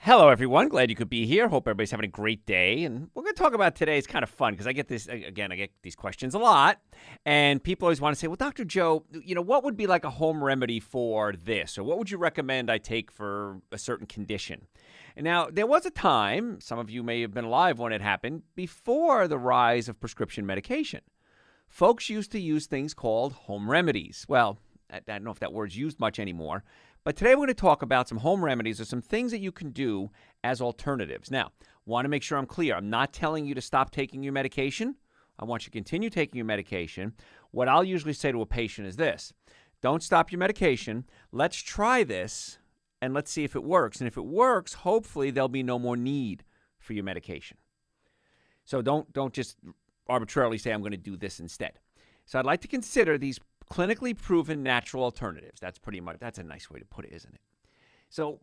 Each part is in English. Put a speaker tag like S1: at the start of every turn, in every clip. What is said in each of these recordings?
S1: Hello, everyone. Glad you could be here. Hope everybody's having a great day. And we're going to talk about today. It's kind of fun because I get this, again, I get these questions a lot. And people always want to say, well, Dr. Joe, what would be like a home remedy for this? Or what would you recommend I take for a certain condition? And now, there was a time, some of you may have been alive when it happened, before the rise of prescription medication. Folks used to use things called home remedies. Well, I don't know if that word's used much anymore. But today we're going to talk about some home remedies or some things that you can do as alternatives. Now, want to make sure I'm clear. I'm not telling you to stop taking your medication. I want you to continue taking your medication. What I'll usually say to a patient is this: don't stop your medication. Let's try this and let's see if it works. And if it works, hopefully there'll be no more need for your medication. So don't just arbitrarily say I'm going to do this instead. So I'd like to consider these clinically proven natural alternatives. That's a nice way to put it, isn't it? So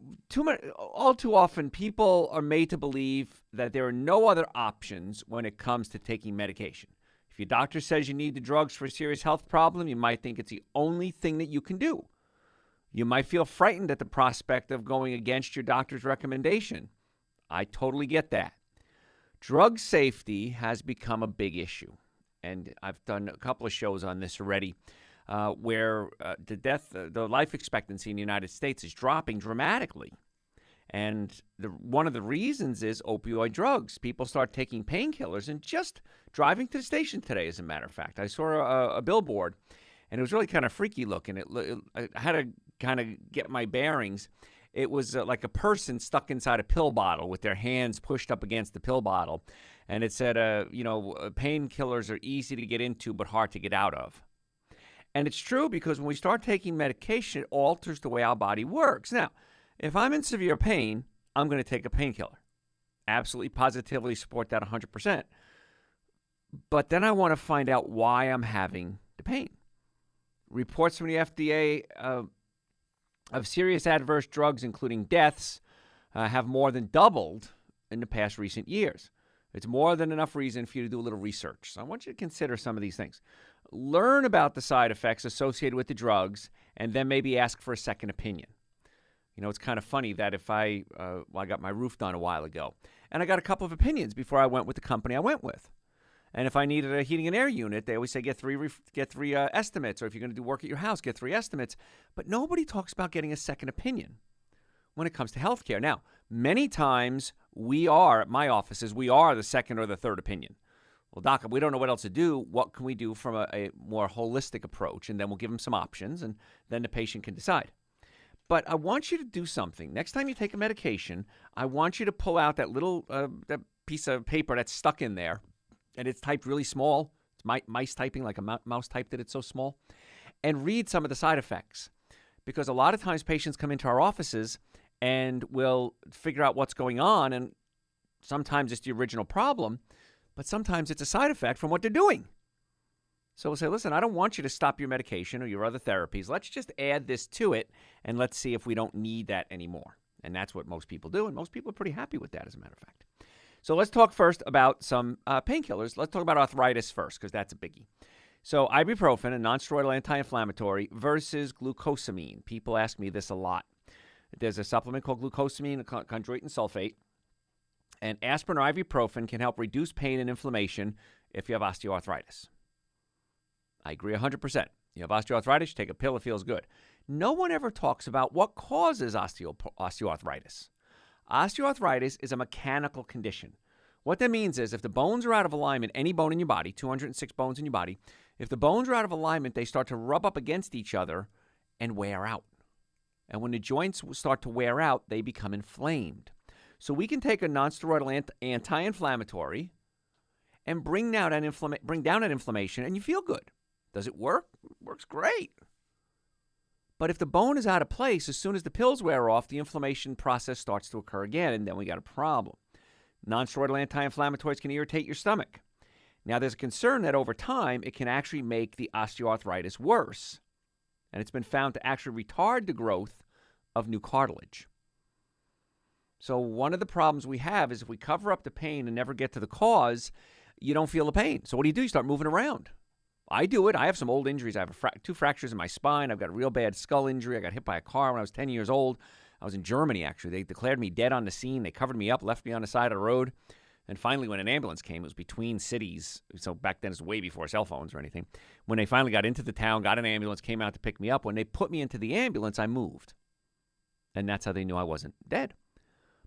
S1: all too often, people are made to believe that there are no other options when it comes to taking medication. If your doctor says you need the drugs for a serious health problem, you might think it's the only thing that you can do. You might feel frightened at the prospect of going against your doctor's recommendation. I totally get that. Drug safety has become a big issue. And I've done a couple of shows on this already. Where the life expectancy in the United States is dropping dramatically. And one of the reasons is opioid drugs. People start taking painkillers and just driving to the station today, as a matter of fact. I saw a billboard, and it was really kind of freaky looking. I had to kind of get my bearings. It was like a person stuck inside a pill bottle with their hands pushed up against the pill bottle. And it said, painkillers are easy to get into but hard to get out of. And it's true because when we start taking medication, it alters the way our body works. Now, if I'm in severe pain, I'm going to take a painkiller. Absolutely, positively support that 100%. But then I want to find out why I'm having the pain. Reports from the FDA of serious adverse drugs, including deaths, have more than doubled in the past recent years. It's more than enough reason for you to do a little research. So I want you to consider some of these things. Learn about the side effects associated with the drugs, and then maybe ask for a second opinion. It's kind of funny that if I got my roof done a while ago, and I got a couple of opinions before I went with the company I went with. And if I needed a heating and air unit, they always say get three estimates, or if you're going to do work at your house, get 3 estimates. But nobody talks about getting a second opinion when it comes to healthcare. Now, many times at my offices, we are the second or the third opinion. Well, doc, we don't know what else to do. What can we do from a more holistic approach? And then we'll give them some options, and then the patient can decide. But I want you to do something. Next time you take a medication, I want you to pull out that little that piece of paper that's stuck in there, and it's typed really small. It's mice typing, like a mouse typed it. It's so small. And read some of the side effects. Because a lot of times patients come into our offices and we'll figure out what's going on, and sometimes it's the original problem, but sometimes it's a side effect from what they're doing. So we'll say, listen, I don't want you to stop your medication or your other therapies. Let's just add this to it, and let's see if we don't need that anymore. And that's what most people do, and most people are pretty happy with that, as a matter of fact. So let's talk first about some painkillers. Let's talk about arthritis first, because that's a biggie. So ibuprofen, a nonsteroidal anti-inflammatory, versus glucosamine. People ask me this a lot. There's a supplement called glucosamine, chondroitin sulfate. And aspirin or ibuprofen can help reduce pain and inflammation if you have osteoarthritis. I agree 100%. You have osteoarthritis, you take a pill, it feels good. No one ever talks about what causes osteoarthritis. Osteoarthritis is a mechanical condition. What that means is if the bones are out of alignment, any bone in your body, 206 bones in your body, if the bones are out of alignment, they start to rub up against each other and wear out. And when the joints start to wear out, they become inflamed. So we can take a nonsteroidal anti-inflammatory and bring down that inflammation, and you feel good. Does it work? It works great. But if the bone is out of place, as soon as the pills wear off, the inflammation process starts to occur again, and then we got a problem. Nonsteroidal anti-inflammatories can irritate your stomach. Now, there's a concern that over time, it can actually make the osteoarthritis worse. And it's been found to actually retard the growth of new cartilage. So one of the problems we have is if we cover up the pain and never get to the cause, you don't feel the pain. So what do? You start moving around. I do it. I have some old injuries. I have 2 fractures in my spine. I've got a real bad skull injury. I got hit by a car when I was 10 years old. I was in Germany, actually. They declared me dead on the scene. They covered me up, left me on the side of the road. And finally, when an ambulance came, it was between cities. So back then, it was way before cell phones or anything. When they finally got into the town, got an ambulance, came out to pick me up, when they put me into the ambulance, I moved. And that's how they knew I wasn't dead.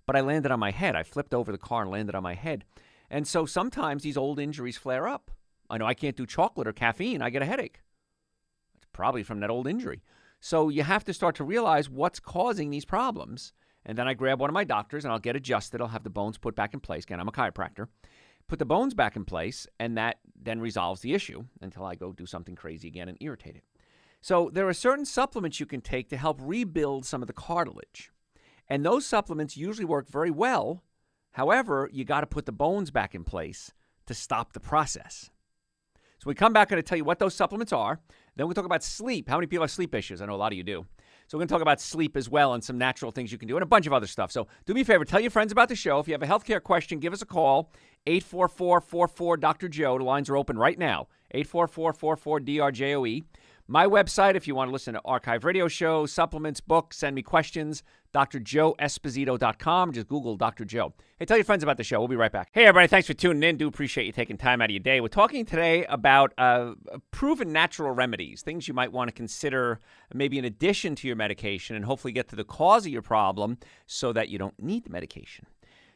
S1: But I landed on my head. I flipped over the car and landed on my head. And so sometimes these old injuries flare up. I know I can't do chocolate or caffeine. I get a headache. It's probably from that old injury. So you have to start to realize what's causing these problems. And then I grab one of my doctors and I'll get adjusted. I'll have the bones put back in place. Again, I'm a chiropractor. Put the bones back in place, and that then resolves the issue until I go do something crazy again and irritate it. So there are certain supplements you can take to help rebuild some of the cartilage. And those supplements usually work very well. However, you got to put the bones back in place to stop the process. So we come back and I tell you what those supplements are. Then we'll talk about sleep. How many people have sleep issues? I know a lot of you do. So we're going to talk about sleep as well and some natural things you can do and a bunch of other stuff. So do me a favor, tell your friends about the show. If you have a healthcare question, give us a call, 844-44-Dr. Joe. The lines are open right now, 844-44-DRJOE. My website, if you want to listen to archive radio shows, supplements, books, send me questions, drjoeesposito.com. Just Google Dr. Joe. Hey, tell your friends about the show. We'll be right back. Hey, everybody. Thanks for tuning in. Do appreciate you taking time out of your day. We're talking today about proven natural remedies, things you might want to consider maybe in addition to your medication and hopefully get to the cause of your problem so that you don't need the medication.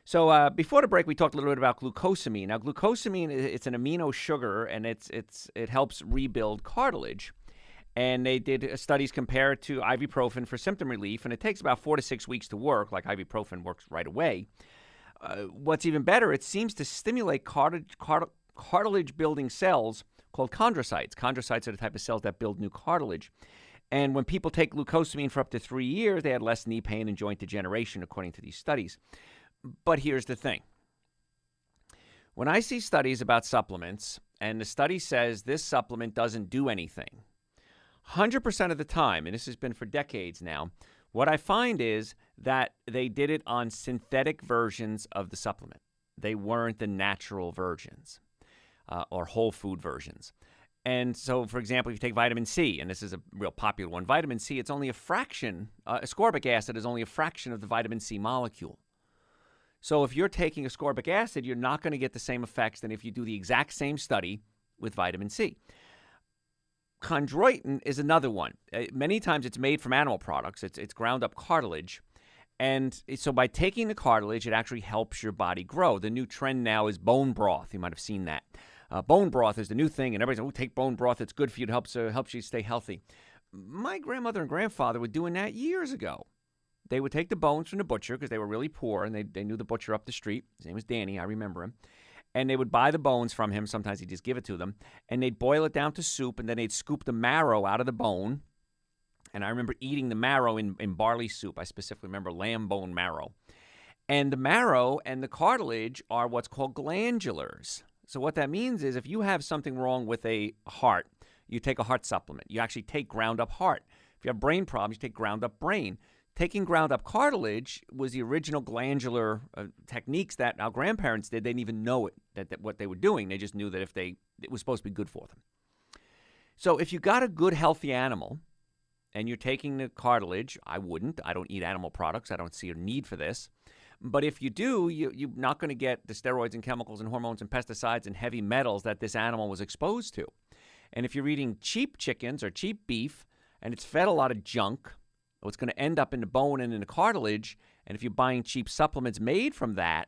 S1: So before the break, we talked a little bit about glucosamine. Now, glucosamine, it's an amino sugar, and it helps rebuild cartilage. And they did studies compared to ibuprofen for symptom relief, and it takes about 4 to 6 weeks to work, like ibuprofen works right away. What's even better, it seems to stimulate cartilage-building cells called chondrocytes. Chondrocytes are the type of cells that build new cartilage. And when people take glucosamine for up to 3 years, they had less knee pain and joint degeneration, according to these studies. But here's the thing. When I see studies about supplements, and the study says this supplement doesn't do anything, 100% of the time, and this has been for decades now, what I find is that they did it on synthetic versions of the supplement. They weren't the natural versions or whole food versions. And so, for example, if you take vitamin C, and this is a real popular one, vitamin C, it's only a fraction, ascorbic acid is only a fraction of the vitamin C molecule. So if you're taking ascorbic acid, you're not going to get the same effects than if you do the exact same study with vitamin C. Chondroitin is another one. Many times it's made from animal products. It's ground up cartilage. And so by taking the cartilage, it actually helps your body grow. The new trend now is bone broth. You might have seen that. Bone broth is the new thing, and everybody's like, take bone broth. It's good for you. It helps you stay healthy. My grandmother and grandfather were doing that years ago. They would take the bones from the butcher because they were really poor, and they knew the butcher up the street. His name was Danny. I remember him. And they would buy the bones from him. Sometimes he'd just give it to them. And they'd boil it down to soup, and then they'd scoop the marrow out of the bone. And I remember eating the marrow in barley soup. I specifically remember lamb bone marrow. And the marrow and the cartilage are what's called glandulars. So what that means is if you have something wrong with a heart, you take a heart supplement. You actually take ground up heart. If you have brain problems, you take ground up brain. Taking ground up cartilage was the original glandular techniques that our grandparents did. They didn't even know it, that what they were doing. They just knew that it was supposed to be good for them. So if you got a good, healthy animal and you're taking the cartilage, I wouldn't. I don't eat animal products. I don't see a need for this. But if you do, you're not going to get the steroids and chemicals and hormones and pesticides and heavy metals that this animal was exposed to. And if you're eating cheap chickens or cheap beef and it's fed a lot of junk, it's going to end up in the bone and in the cartilage. And if you're buying cheap supplements made from that,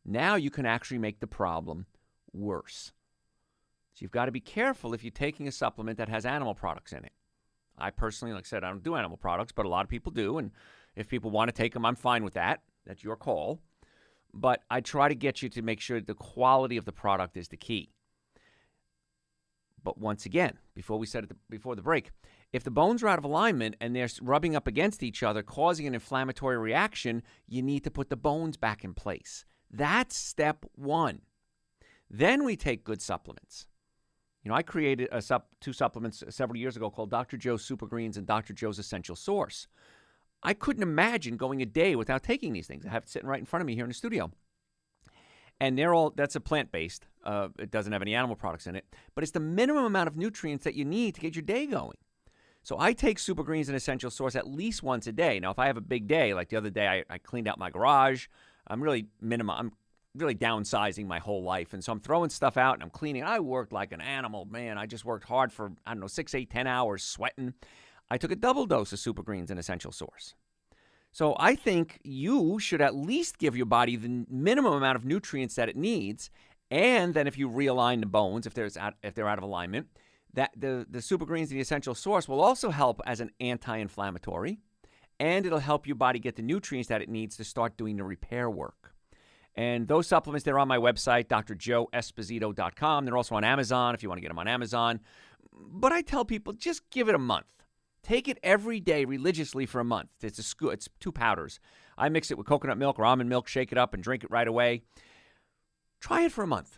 S1: now you can actually make the problem worse. So you've got to be careful if you're taking a supplement that has animal products in it. I personally, like I said, I don't do animal products, but a lot of people do. And if people want to take them, I'm fine with that. That's your call. But I try to get you to make sure the quality of the product is the key. But once again, before the break, if the bones are out of alignment and they're rubbing up against each other, causing an inflammatory reaction, you need to put the bones back in place. That's step one. Then we take good supplements. You know, I created two supplements several years ago called Dr. Joe's Super Greens and Dr. Joe's Essential Source. I couldn't imagine going a day without taking these things. I have it sitting right in front of me here in the studio. And that's a plant-based. It doesn't have any animal products in it. But it's the minimum amount of nutrients that you need to get your day going. So I take Super Greens and Essential Source at least once a day. Now, if I have a big day, like the other day, I cleaned out my garage. I'm really downsizing my whole life. And so I'm throwing stuff out and I'm cleaning. I worked like an animal, man. I just worked hard for, 6, 8, 10 hours sweating. I took a double dose of Super Greens and Essential Source. So I think you should at least give your body the minimum amount of nutrients that it needs. And then if you realign the bones, if they're out of alignment, that the Super Greens and the Essential Source will also help as an anti-inflammatory, and it'll help your body get the nutrients that it needs to start doing the repair work. And those supplements, they're on my website, drjoeesposito.com. They're also on Amazon if you want to get them on Amazon. But I tell people, just give it a month. Take it every day religiously for a month. It's 2 powders. I mix it with coconut milk or almond milk, shake it up, and drink it right away. Try it for a month.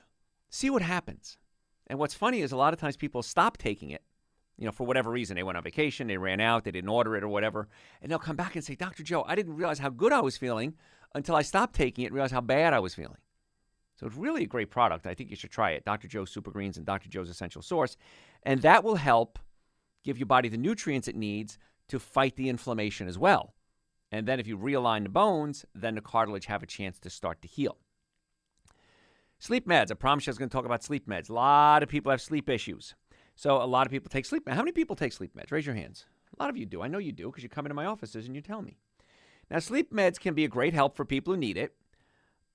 S1: See what happens. And what's funny is a lot of times people stop taking it, for whatever reason. They went on vacation, they ran out, they didn't order it or whatever. And they'll come back and say, Dr. Joe, I didn't realize how good I was feeling until I stopped taking it and realized how bad I was feeling. So it's really a great product. I think you should try it. Dr. Joe's Super Greens and Dr. Joe's Essential Source. And that will help give your body the nutrients it needs to fight the inflammation as well. And then if you realign the bones, then the cartilage have a chance to start to heal. Sleep meds. I promised you I was going to talk about sleep meds. A lot of people have sleep issues. So a lot of people take sleep meds. How many people take sleep meds? Raise your hands. A lot of you do. I know you do because you come into my offices and you tell me. Now, sleep meds can be a great help for people who need it.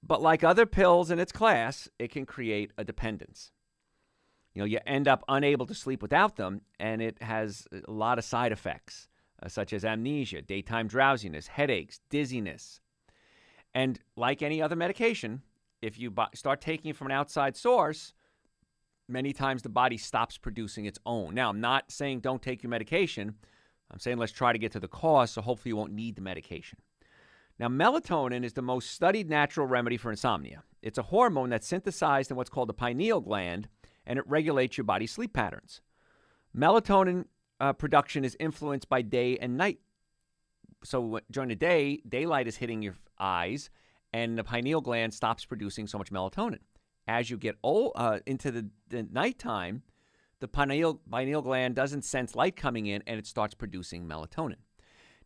S1: But like other pills in its class, it can create a dependence. You end up unable to sleep without them, and it has a lot of side effects, such as amnesia, daytime drowsiness, headaches, dizziness. And like any other medication, if you start taking it from an outside source, many times the body stops producing its own. Now, I'm not saying don't take your medication. I'm saying let's try to get to the cause, so hopefully you won't need the medication. Now, melatonin is the most studied natural remedy for insomnia. It's a hormone that's synthesized in what's called the pineal gland, and it regulates your body's sleep patterns. Melatonin production is influenced by day and night. So during the day, daylight is hitting your eyes, and the pineal gland stops producing so much melatonin. As you get into the nighttime, the pineal gland doesn't sense light coming in, and it starts producing melatonin.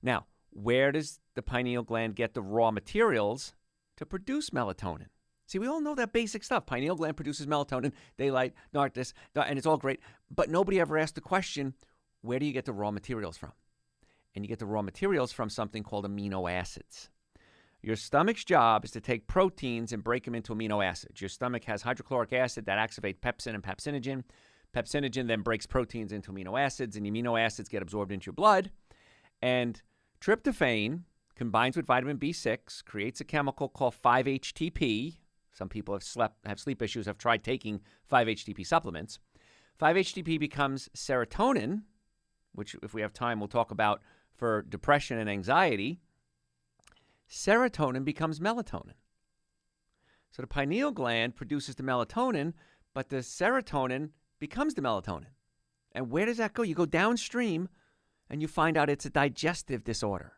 S1: Now, where does the pineal gland get the raw materials to produce melatonin? See, we all know that basic stuff. Pineal gland produces melatonin, daylight, darkness, and it's all great. But nobody ever asked the question, where do you get the raw materials from? And you get the raw materials from something called amino acids. Your stomach's job is to take proteins and break them into amino acids. Your stomach has hydrochloric acid that activates pepsin and pepsinogen. Pepsinogen then breaks proteins into amino acids, and the amino acids get absorbed into your blood. And tryptophan combines with vitamin B6, creates a chemical called 5-HTP. Some people have sleep issues, have tried taking 5-HTP supplements. 5-HTP becomes serotonin, which if we have time we'll talk about for depression and anxiety. Serotonin becomes melatonin. So the pineal gland produces the melatonin, but the serotonin becomes the melatonin. And where does that go? You go downstream and you find out it's a digestive disorder.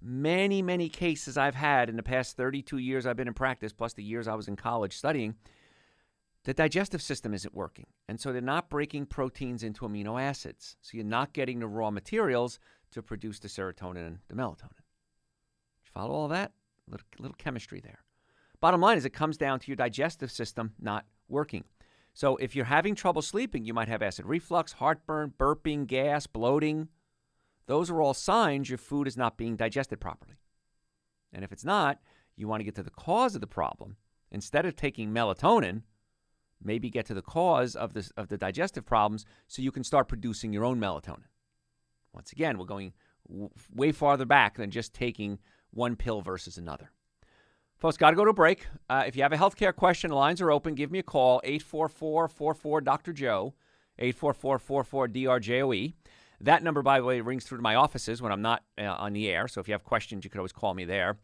S1: Many, many cases I've had in the past 32 years I've been in practice, plus the years I was in college studying, the digestive system isn't working. And so they're not breaking proteins into amino acids. So you're not getting the raw materials to produce the serotonin and the melatonin. Follow all that? Little chemistry there. Bottom line is it comes down to your digestive system not working. So if you're having trouble sleeping, you might have acid reflux, heartburn, burping, gas, bloating. Those are all signs your food is not being digested properly. And if it's not, you want to get to the cause of the problem. Instead of taking melatonin, maybe get to the cause of the digestive problems so you can start producing your own melatonin. Once again, we're going way farther back than just taking one pill versus another. Folks, got to go to a break. If you have a healthcare question, the lines are open. Give me a call, 844-44-Dr. Joe, 844-44-DRJOE. That number, by the way, rings through to my offices when I'm not on the air. So if you have questions, you could always call me there.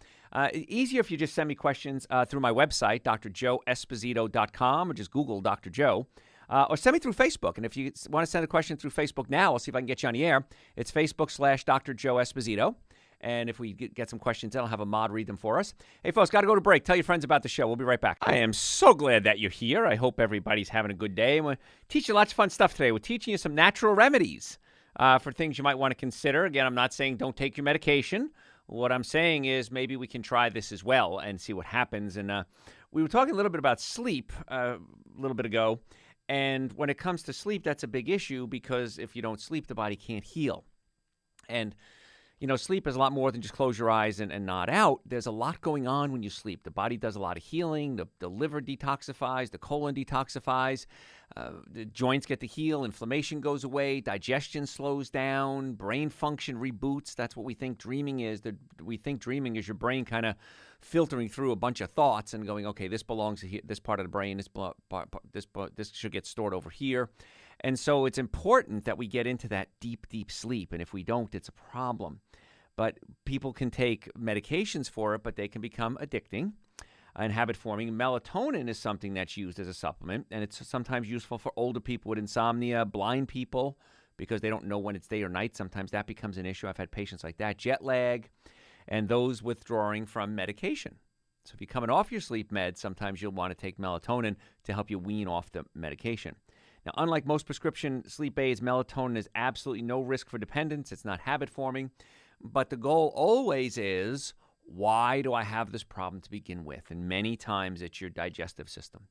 S1: Easier if you just send me questions through my website, drjoeesposito.com, or just Google Dr. Joe. Or send me through Facebook. And if you want to send a question through Facebook now, I'll see if I can get you on the air. It's Facebook/Dr. Joe Esposito. And if we get some questions, I'll have a mod read them for us. Hey, folks, got to go to break. Tell your friends about the show. We'll be right back. I am so glad that you're here. I hope everybody's having a good day. And we'll teach you lots of fun stuff today. We're teaching you some natural remedies for things you might want to consider. Again, I'm not saying don't take your medication. What I'm saying is maybe we can try this as well and see what happens. And we were talking a little bit about sleep a little bit ago. And when it comes to sleep, that's a big issue because if you don't sleep, the body can't heal. And sleep is a lot more than just close your eyes and nod out. There's a lot going on when you sleep. The body does a lot of healing. The liver detoxifies. The colon detoxifies. The joints get to heal. Inflammation goes away. Digestion slows down. Brain function reboots. That's what we think dreaming is. We think dreaming is your brain kind of filtering through a bunch of thoughts and going, okay, this belongs to this part of the brain. This should get stored over here. And so it's important that we get into that deep, deep sleep. And if we don't, it's a problem. But people can take medications for it, but they can become addicting and habit-forming. Melatonin is something that's used as a supplement, and it's sometimes useful for older people with insomnia, blind people, because they don't know when it's day or night. Sometimes that becomes an issue. I've had patients like that, jet lag, and those withdrawing from medication. So if you're coming off your sleep meds, sometimes you'll want to take melatonin to help you wean off the medication. Now, unlike most prescription sleep aids, melatonin is absolutely no risk for dependence. It's not habit-forming. But the goal always is, why do I have this problem to begin with? And many times it's your digestive system.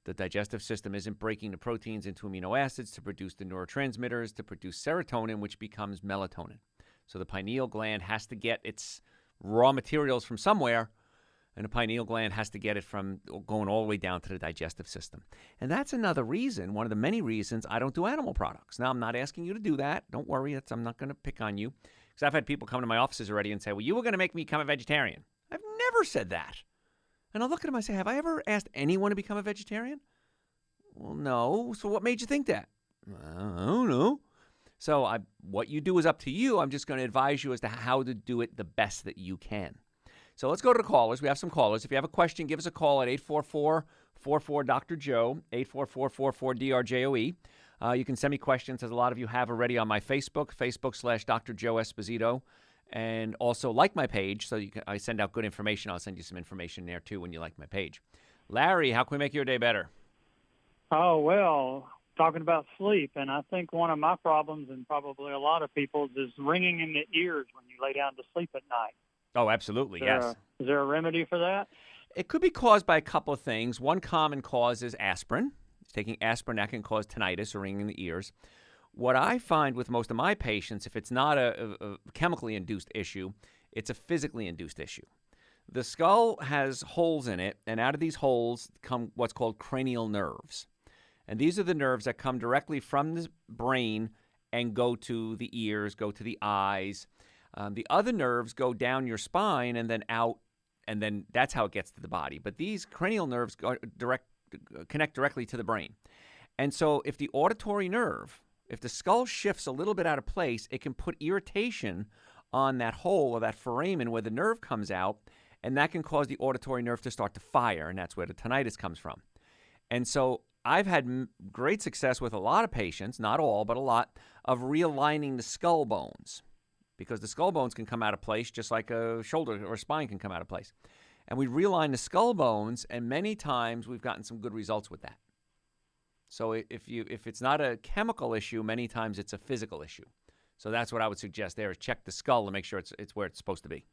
S1: The digestive system isn't breaking the proteins into amino acids to produce the neurotransmitters, to produce serotonin, which becomes melatonin. So the pineal gland has to get its raw materials from somewhere, and the pineal gland has to get it from going all the way down to the digestive system. And that's another reason, one of the many reasons I don't do animal products. Now, I'm not asking you to do that. Don't worry. I'm not going to pick on you. Because I've had people come to my offices already and say, well, you were going to make me become a vegetarian. I've never said that. And I'll look at them and I say, have I ever asked anyone to become a vegetarian? Well, no. So what made you think that? I don't know. So what you do is up to you. I'm just going to advise you as to how to do it the best that you can. So let's go to the callers. We have some callers. If you have a question, give us a call at 844-44-Dr. Joe, 844-44-DRJOE. You can send me questions, as a lot of you have already, on my Facebook/Dr. Joe Esposito. And also like my page, so I send out good information. I'll send you some information there, too, when you like my page. Larry, how can we make your day better?
S2: Oh, well, talking about sleep, and I think one of my problems, and probably a lot of people's, is ringing in the ears when you lay down to sleep at night.
S1: Oh, absolutely, yes.
S2: Is there a remedy for that?
S1: It could be caused by a couple of things. One common cause is aspirin. Taking aspirin, that can cause tinnitus or ringing in the ears. What I find with most of my patients, if it's not a chemically induced issue, it's a physically induced issue. The skull has holes in it, and out of these holes come what's called cranial nerves. And these are the nerves that come directly from the brain and go to the ears, go to the eyes. The other nerves go down your spine and then out, and then that's how it gets to the body. But these cranial nerves connect directly to the brain. And so if the auditory nerve, if the skull shifts a little bit out of place, it can put irritation on that hole or that foramen where the nerve comes out, and that can cause the auditory nerve to start to fire, and that's where the tinnitus comes from. And so I've had great success with a lot of patients, not all, but a lot, of realigning the skull bones, because the skull bones can come out of place just like a shoulder or a spine can come out of place. And we realign the skull bones, and many times we've gotten some good results with that. So if it's not a chemical issue, many times it's a physical issue. So that's what I would suggest there, is check the skull to make sure it's where it's supposed to be.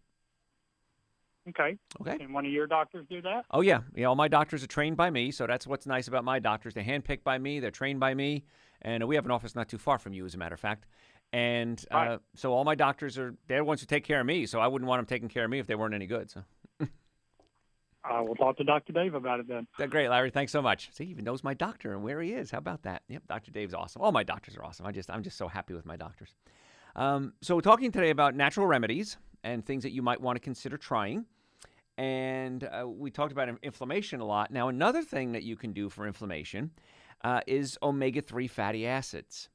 S2: Okay. Can one of your doctors do that?
S1: Oh, yeah. All my doctors are trained by me, so that's what's nice about my doctors. They're handpicked by me. They're trained by me. And we have an office not too far from you, as a matter of fact. And so all my doctors they're the ones who take care of me, so I wouldn't want them taking care of me if they weren't any good. So
S2: we'll talk to Dr. Dave about it then.
S1: That's great, Larry. Thanks so much. See, he even knows my doctor and where he is. How about that? Yep, Dr. Dave's awesome. All my doctors are awesome. I'm just so happy with my doctors. So we're talking today about natural remedies and things that you might want to consider trying. And we talked about inflammation a lot. Now, another thing that you can do for inflammation is omega-3 fatty acids.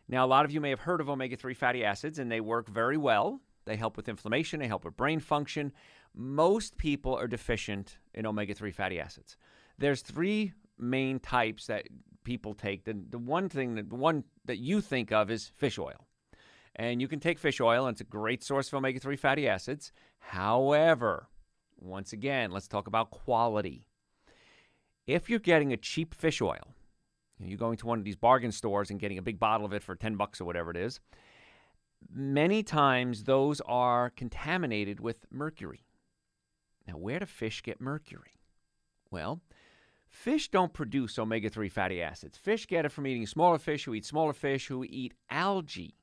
S1: Now, a lot of you may have heard of omega-3 fatty acids, and they work very well. They help with inflammation. They help with brain function. Most people are deficient in omega-3 fatty acids. There's three main types that people take. The one that you think of is fish oil. And you can take fish oil, and it's a great source of omega-3 fatty acids. However, once again, let's talk about quality. If you're getting a cheap fish oil, you're going to one of these bargain stores and getting a big bottle of it for $10 or whatever it is. Many times those are contaminated with mercury. Now, where do fish get mercury? Well, fish don't produce omega-3 fatty acids. Fish get it from eating smaller fish who eat smaller fish who eat algae.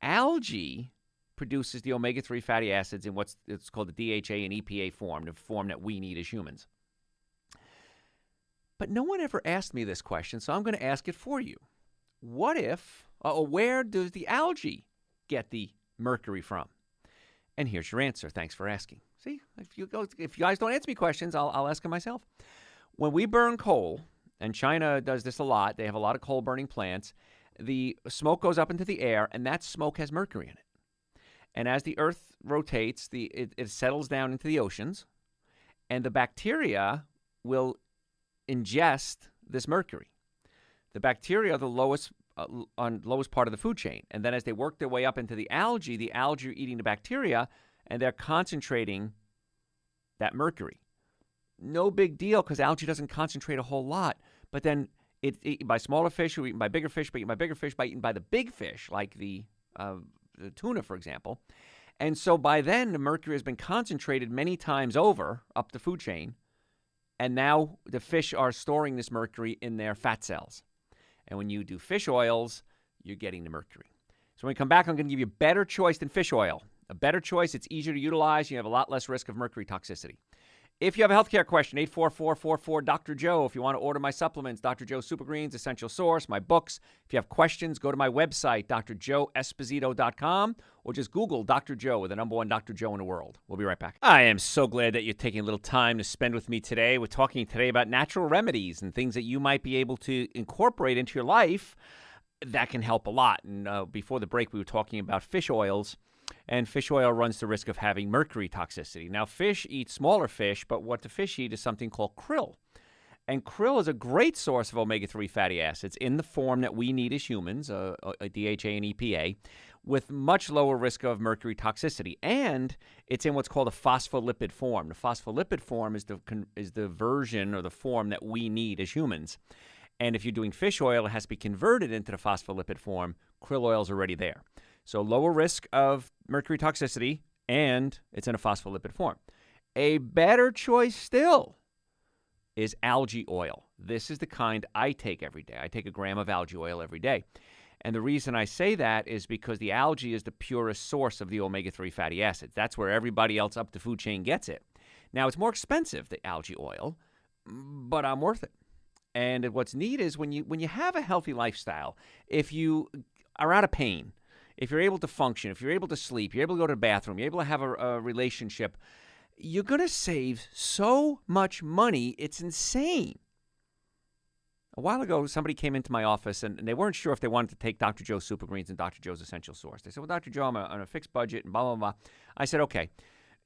S1: Algae produces the omega-3 fatty acids in it's called the DHA and EPA form, the form that we need as humans. But no one ever asked me this question, so I'm going to ask it for you. What if, where does the algae get the mercury from? And here's your answer. Thanks for asking. See, if you guys don't answer me questions, I'll ask them myself. When we burn coal, and China does this a lot, they have a lot of coal-burning plants, the smoke goes up into the air, and that smoke has mercury in it. And as the Earth rotates, it settles down into the oceans, and the bacteria will ingest this mercury. The bacteria are the lowest part of the food chain. And then as they work their way up into the algae are eating the bacteria, and they're concentrating that mercury. No big deal because algae doesn't concentrate a whole lot. But then it's eaten by smaller fish who are eaten by bigger fish, eaten by the big fish, like the tuna, for example. And so by then, the mercury has been concentrated many times over up the food chain. And now the fish are storing this mercury in their fat cells. And when you do fish oils, you're getting the mercury. So when we come back, I'm going to give you a better choice than fish oil. A better choice. It's easier to utilize. You have a lot less risk of mercury toxicity. If you have a healthcare question, 844-44-Dr. Joe. If you want to order my supplements, Dr. Joe Super Greens, Essential Source, my books. If you have questions, go to my website, drjoeesposito.com, or just Google Dr. Joe with the number one Dr. Joe in the world. We'll be right back. I am so glad that you're taking a little time to spend with me today. We're talking today about natural remedies and things that you might be able to incorporate into your life that can help a lot. And before the break, we were talking about fish oils. And fish oil runs the risk of having mercury toxicity. Now, fish eat smaller fish, but what the fish eat is something called krill. And krill is a great source of omega-3 fatty acids in the form that we need as humans, a DHA and EPA, with much lower risk of mercury toxicity. And it's in what's called a phospholipid form. The phospholipid form is the version or the form that we need as humans. And if you're doing fish oil, it has to be converted into the phospholipid form. Krill oil is already there. So lower risk of mercury toxicity, and it's in a phospholipid form. A better choice still is algae oil. This is the kind I take every day. I take a gram of algae oil every day. And the reason I say that is because the algae is the purest source of the omega-3 fatty acids. That's where everybody else up the food chain gets it. Now, it's more expensive, the algae oil, but I'm worth it. And what's neat is when you have a healthy lifestyle, if you are out of pain, if you're able to function, if you're able to sleep, you're able to go to the bathroom, you're able to have a relationship, you're going to save so much money, it's insane. A while ago, somebody came into my office, and they weren't sure if they wanted to take Dr. Joe's Super Greens and Dr. Joe's Essential Source. They said, well, Dr. Joe, I'm on a fixed budget, and blah, blah, blah. I said, okay,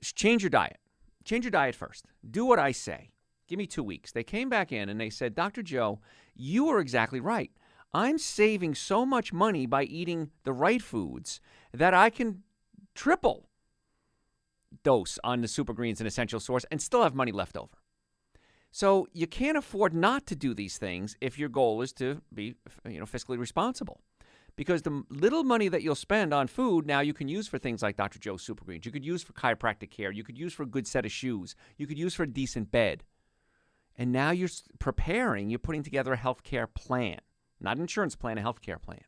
S1: change your diet. Change your diet first. Do what I say. Give me 2 weeks. They came back in, and they said, Dr. Joe, you are exactly right. I'm saving so much money by eating the right foods that I can triple dose on the Super Greens and Essential Source and still have money left over. So you can't afford not to do these things if your goal is to be, fiscally responsible. Because the little money that you'll spend on food now you can use for things like Dr. Joe's Super Greens. You could use for chiropractic care. You could use for a good set of shoes. You could use for a decent bed. And now you're putting together a healthcare plan. Not an insurance plan, a healthcare plan.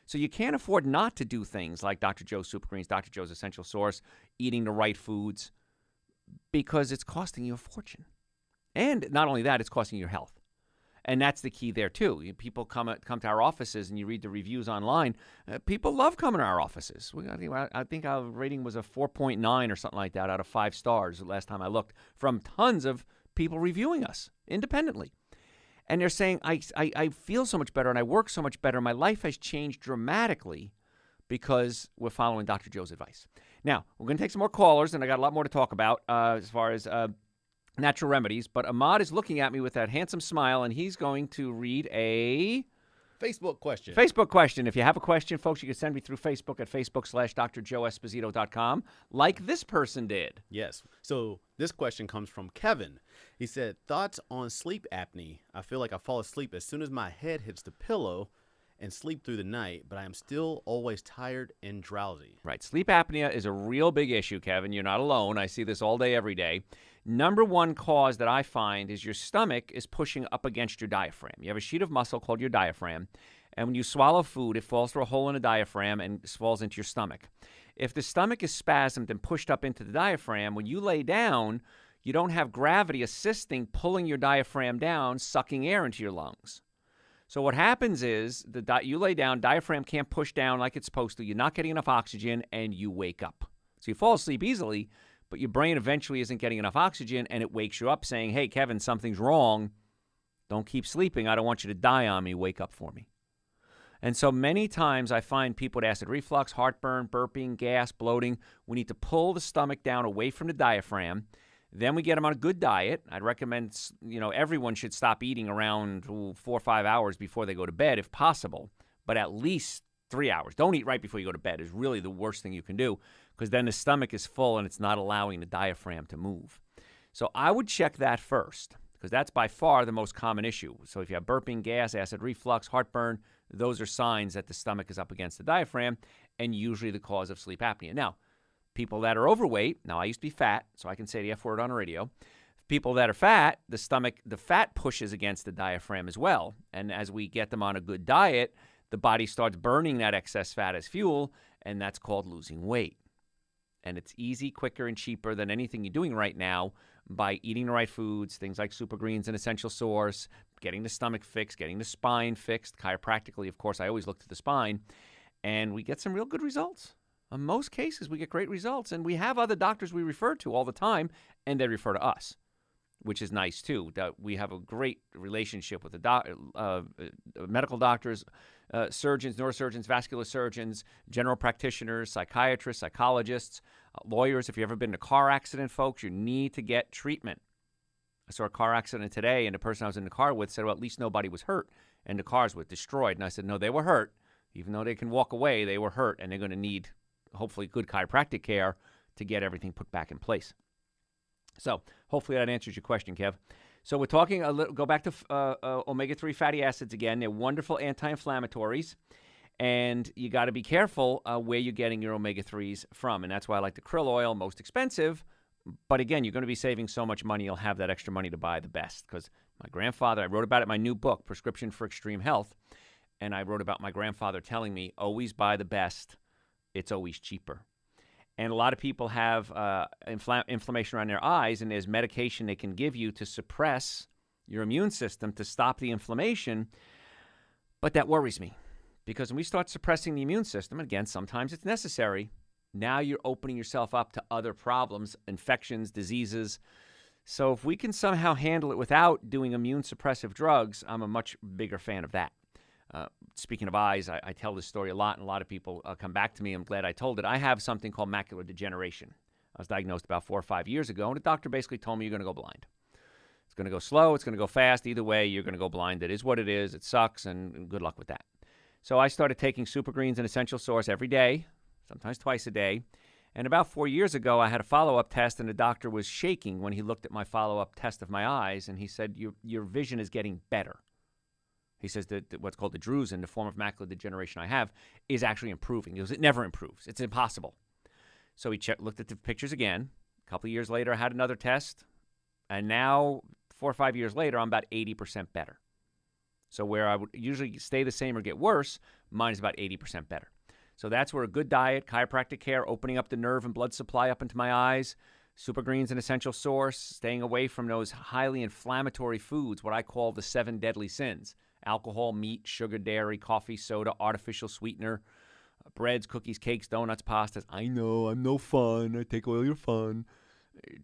S1: So you can't afford not to do things like Dr. Joe's Super Greens, Dr. Joe's Essential Source, eating the right foods, because it's costing you a fortune. And not only that, it's costing you your health. And that's the key there, too. People come to our offices, and you read the reviews online. People love coming to our offices. I think our rating was a 4.9 or something like that out of 5 stars the last time I looked, from tons of people reviewing us independently. And they're saying, I feel so much better and I work so much better. My life has changed dramatically because we're following Dr. Joe's advice. Now, we're going to take some more callers, and I got a lot more to talk about as far as natural remedies. But Ahmad is looking at me with that handsome smile, and he's going to read a
S3: Facebook question.
S1: Facebook question. If you have a question, folks, you can send me through Facebook at facebook.com/drjoeesposito.com, like this person did.
S3: Yes. So this question comes from Kevin. He said, thoughts on sleep apnea. I feel like I fall asleep as soon as my head hits the pillow and sleep through the night, but I am still always tired and drowsy.
S1: Right. Sleep apnea is a real big issue, Kevin. You're not alone. I see this all day, every day. Number one cause that I find is your stomach is pushing up against your diaphragm. You have a sheet of muscle called your diaphragm, and when you swallow food, it falls through a hole in the diaphragm and falls into your stomach. If the stomach is spasmed and pushed up into the diaphragm, when you lay down, you don't have gravity assisting pulling your diaphragm down, sucking air into your lungs. So what happens is you lay down, diaphragm can't push down like it's supposed to. You're not getting enough oxygen, and you wake up. So you fall asleep easily, but your brain eventually isn't getting enough oxygen, and it wakes you up saying, hey, Kevin, something's wrong. Don't keep sleeping. I don't want you to die on me. Wake up for me. And so many times I find people with acid reflux, heartburn, burping, gas, bloating, we need to pull the stomach down away from the diaphragm. Then we get them on a good diet. I'd recommend, everyone should stop eating around 4 or 5 hours before they go to bed if possible, but at least 3 hours. Don't eat right before you go to bed is really the worst thing you can do, because then the stomach is full and it's not allowing the diaphragm to move. So I would check that first, because that's by far the most common issue. So if you have burping, gas, acid reflux, heartburn, those are signs that the stomach is up against the diaphragm and usually the cause of sleep apnea. Now, people that are overweight, now I used to be fat, so I can say the F word on the radio. People that are fat, the fat pushes against the diaphragm as well. And as we get them on a good diet, the body starts burning that excess fat as fuel, and that's called losing weight. And it's easy, quicker, and cheaper than anything you're doing right now by eating the right foods, things like Super Greens and Essential Source, getting the stomach fixed, getting the spine fixed. Chiropractically, of course, I always look to the spine, and we get some real good results. In most cases, we get great results, and we have other doctors we refer to all the time, and they refer to us, which is nice, too. That we have a great relationship with the medical doctors, surgeons, neurosurgeons, vascular surgeons, general practitioners, psychiatrists, psychologists, lawyers. If you've ever been in a car accident, folks, you need to get treatment. I saw a car accident today, and the person I was in the car with said, well, at least nobody was hurt, and the cars were destroyed. And I said, no, they were hurt. Even though they can walk away, they were hurt, and they're going to need, hopefully, good chiropractic care to get everything put back in place. So hopefully that answers your question, Kev. So we're talking go back to omega-3 fatty acids again. They're wonderful anti-inflammatories, and you got to be careful where you're getting your omega-3s from, and that's why I like the krill oil, most expensive. But again, you're going to be saving so much money, you'll have that extra money to buy the best. Because my grandfather, I wrote about it in my new book, Prescription for Extreme Health, and I wrote about my grandfather telling me, always buy the best. It's always cheaper. And a lot of people have inflammation around their eyes, and there's medication they can give you to suppress your immune system to stop the inflammation. But that worries me, because when we start suppressing the immune system, and again, sometimes it's necessary, now you're opening yourself up to other problems, infections, diseases. So if we can somehow handle it without doing immune suppressive drugs, I'm a much bigger fan of that. Speaking of eyes, I tell this story a lot, and a lot of people come back to me. I'm glad I told it. I have something called macular degeneration. I was diagnosed about 4 or 5 years ago, and the doctor basically told me you're going to go blind. It's going to go slow. It's going to go fast. Either way, you're going to go blind. It is what it is. It sucks, and good luck with that. So I started taking Super Greens and Essential Source every day, sometimes twice a day. And about 4 years ago, I had a follow-up test, and the doctor was shaking when he looked at my follow-up test of my eyes, and he said, your vision is getting better. He says that what's called the drusen, the form of macular degeneration I have, is actually improving. He goes, it never improves. It's impossible. So he looked at the pictures again. A couple of years later, I had another test. And now, 4 or 5 years later, I'm about 80% better. So where I would usually stay the same or get worse, mine is about 80% better. So that's where a good diet, chiropractic care, opening up the nerve and blood supply up into my eyes, Super Greens and Essential Source, staying away from those highly inflammatory foods, what I call the 7 deadly sins. Alcohol, meat, sugar, dairy, coffee, soda, artificial sweetener, breads, cookies, cakes, donuts, pastas. I know, I'm no fun. I take away your fun.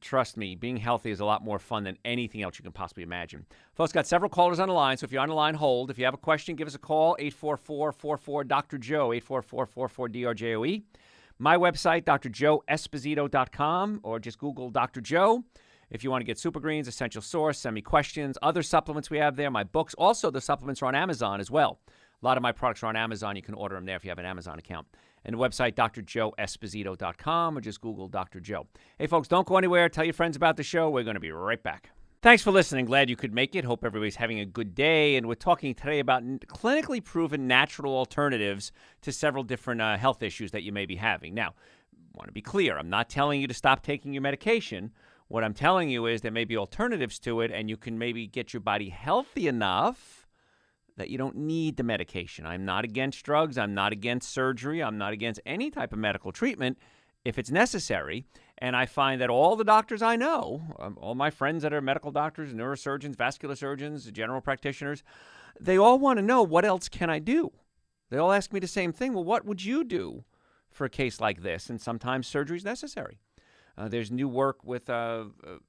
S1: Trust me, being healthy is a lot more fun than anything else you can possibly imagine. Folks, got several callers on the line, so if you're on the line, hold. If you have a question, give us a call, 844-44-DR-JOE, 844-44-DRJOE. My website, drjoeesposito.com, or just Google Dr. Joe. If you want to get Super Greens, Essential Source, send me questions, other supplements we have there, my books. Also, the supplements are on Amazon as well. A lot of my products are on Amazon. You can order them there if you have an Amazon account. And the website, drjoeesposito.com, or just Google Dr. Joe. Hey, folks, don't go anywhere. Tell your friends about the show. We're going to be right back. Thanks for listening. Glad you could make it. Hope everybody's having a good day. And we're talking today about clinically proven natural alternatives to several different health issues that you may be having. Now, I want to be clear. I'm not telling you to stop taking your medication. What I'm telling you is there may be alternatives to it, and you can maybe get your body healthy enough that you don't need the medication. I'm not against drugs. I'm not against surgery. I'm not against any type of medical treatment if it's necessary. And I find that all the doctors I know, all my friends that are medical doctors, neurosurgeons, vascular surgeons, general practitioners, they all want to know, what else can I do? They all ask me the same thing. Well, what would you do for a case like this? And sometimes surgery is necessary. There's new work with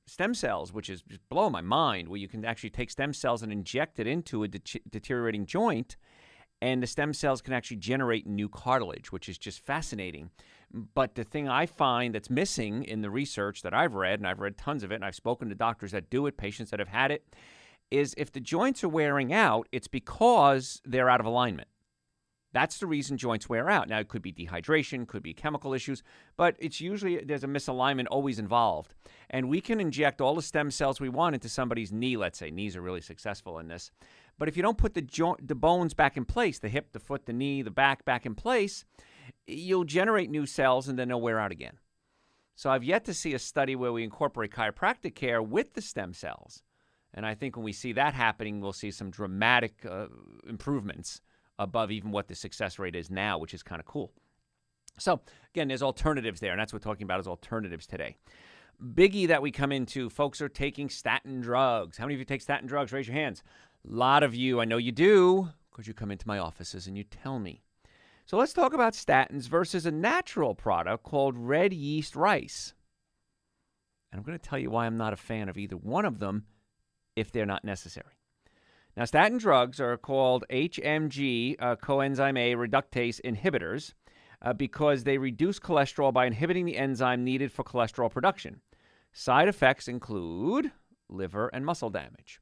S1: stem cells, which is just blowing my mind, where you can actually take stem cells and inject it into a deteriorating joint, and the stem cells can actually generate new cartilage, which is just fascinating. But the thing I find that's missing in the research that I've read, and I've read tons of it, and I've spoken to doctors that do it, patients that have had it, is if the joints are wearing out, it's because they're out of alignment. That's the reason joints wear out. Now, it could be dehydration, could be chemical issues, but it's usually there's a misalignment always involved. And we can inject all the stem cells we want into somebody's knee, let's say. Knees are really successful in this. But if you don't put the bones back in place, the hip, the foot, the knee, the back in place, you'll generate new cells and then they'll wear out again. So I've yet to see a study where we incorporate chiropractic care with the stem cells. And I think when we see that happening, we'll see some dramatic improvements above even what the success rate is now, which is kind of cool. So, again, there's alternatives there, and that's what we're talking about is alternatives today. Biggie that we come into, folks are taking statin drugs. How many of you take statin drugs? Raise your hands. A lot of you, I know you do, because you come into my offices and you tell me. So let's talk about statins versus a natural product called red yeast rice. And I'm going to tell you why I'm not a fan of either one of them if they're not necessary. Now, statin drugs are called HMG coenzyme A reductase inhibitors because they reduce cholesterol by inhibiting the enzyme needed for cholesterol production. Side effects include liver and muscle damage.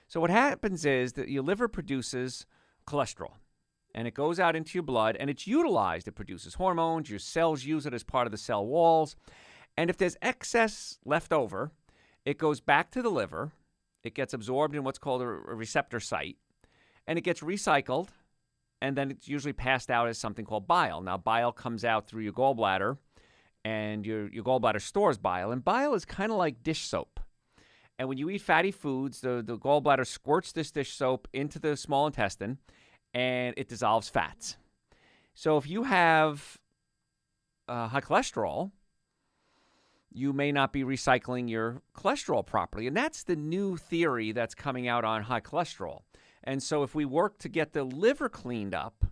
S1: So what happens is that your liver produces cholesterol, and it goes out into your blood, and it's utilized. It produces hormones. Your cells use it as part of the cell walls. And if there's excess left over, it goes back to the liver. It gets absorbed in what's called a receptor site, and it gets recycled, and then it's usually passed out as something called bile. Now, bile comes out through your gallbladder, and your gallbladder stores bile, and bile is kind of like dish soap. And when you eat fatty foods, the gallbladder squirts this dish soap into the small intestine, and it dissolves fats. So if you have high cholesterol, you may not be recycling your cholesterol properly. And that's the new theory that's coming out on high cholesterol. And so if we work to get the liver cleaned up,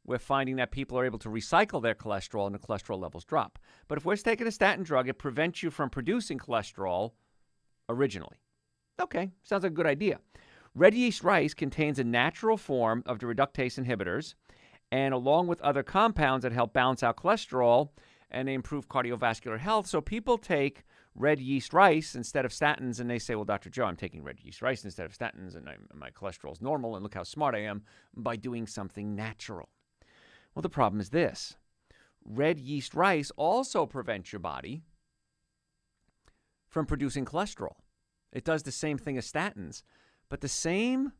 S1: we're finding that people are able to recycle their cholesterol and the cholesterol levels drop. But if we're taking a statin drug, it prevents you from producing cholesterol originally. Okay, sounds like a good idea. Red yeast rice contains a natural form of the reductase inhibitors, and along with other compounds that help balance out cholesterol, and they improve cardiovascular health. So people take red yeast rice instead of statins, and they say, well, Dr. Joe, I'm taking red yeast rice instead of statins, and my cholesterol is normal, and look how smart I am by doing something natural. Well, the problem is this. Red yeast rice also prevents your body from producing cholesterol. It does the same thing as statins, but the same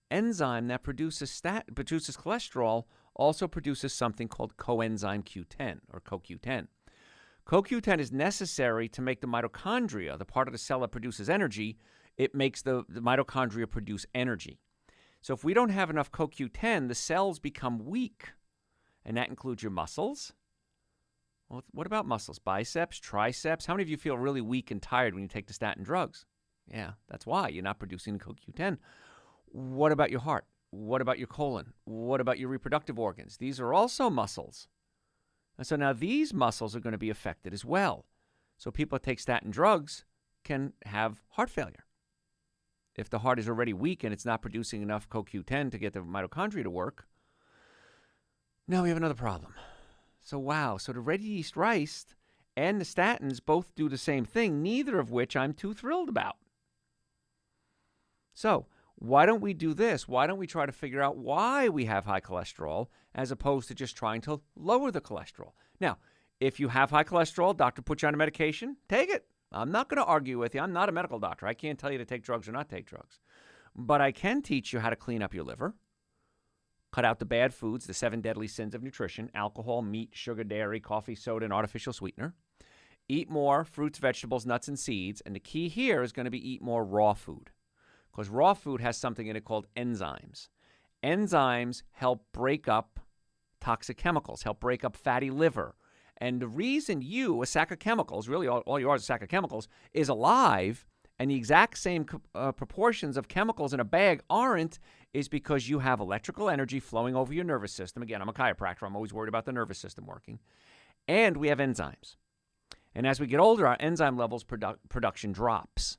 S1: enzyme that produces cholesterol also produces something called coenzyme Q10 or CoQ10. CoQ10 is necessary to make the mitochondria, the part of the cell that produces energy. It makes the mitochondria produce energy. So if we don't have enough CoQ10, the cells become weak, and that includes your muscles. Well, what about muscles? Biceps, triceps? How many of you feel really weak and tired when you take the statin drugs? Yeah, that's why you're not producing CoQ10. What about your heart? What about your colon? What about your reproductive organs? These are also muscles. And so now these muscles are going to be affected as well. So people that take statin drugs can have heart failure. If the heart is already weak and it's not producing enough CoQ10 to get the mitochondria to work, now we have another problem. So wow, so the red yeast rice and the statins both do the same thing, neither of which I'm too thrilled about. So Why don't we do this? Why don't we try to figure out why we have high cholesterol as opposed to just trying to lower the cholesterol? Now, if you have high cholesterol, doctor puts you on a medication, take it. I'm not going to argue with you. I'm not a medical doctor. I can't tell you to take drugs or not take drugs. But I can teach you how to clean up your liver, cut out the bad foods, the 7 deadly sins of nutrition: alcohol, meat, sugar, dairy, coffee, soda, and artificial sweetener. Eat more fruits, vegetables, nuts, and seeds. And the key here is going to be eat more raw food, because raw food has something in it called enzymes. Enzymes help break up toxic chemicals, help break up fatty liver. And the reason you, a sack of chemicals, really all you are is a sack of chemicals, is alive, and the exact same proportions of chemicals in a bag aren't, is because you have electrical energy flowing over your nervous system. Again, I'm a chiropractor. I'm always worried about the nervous system working. And we have enzymes. And as we get older, our enzyme levels production drops.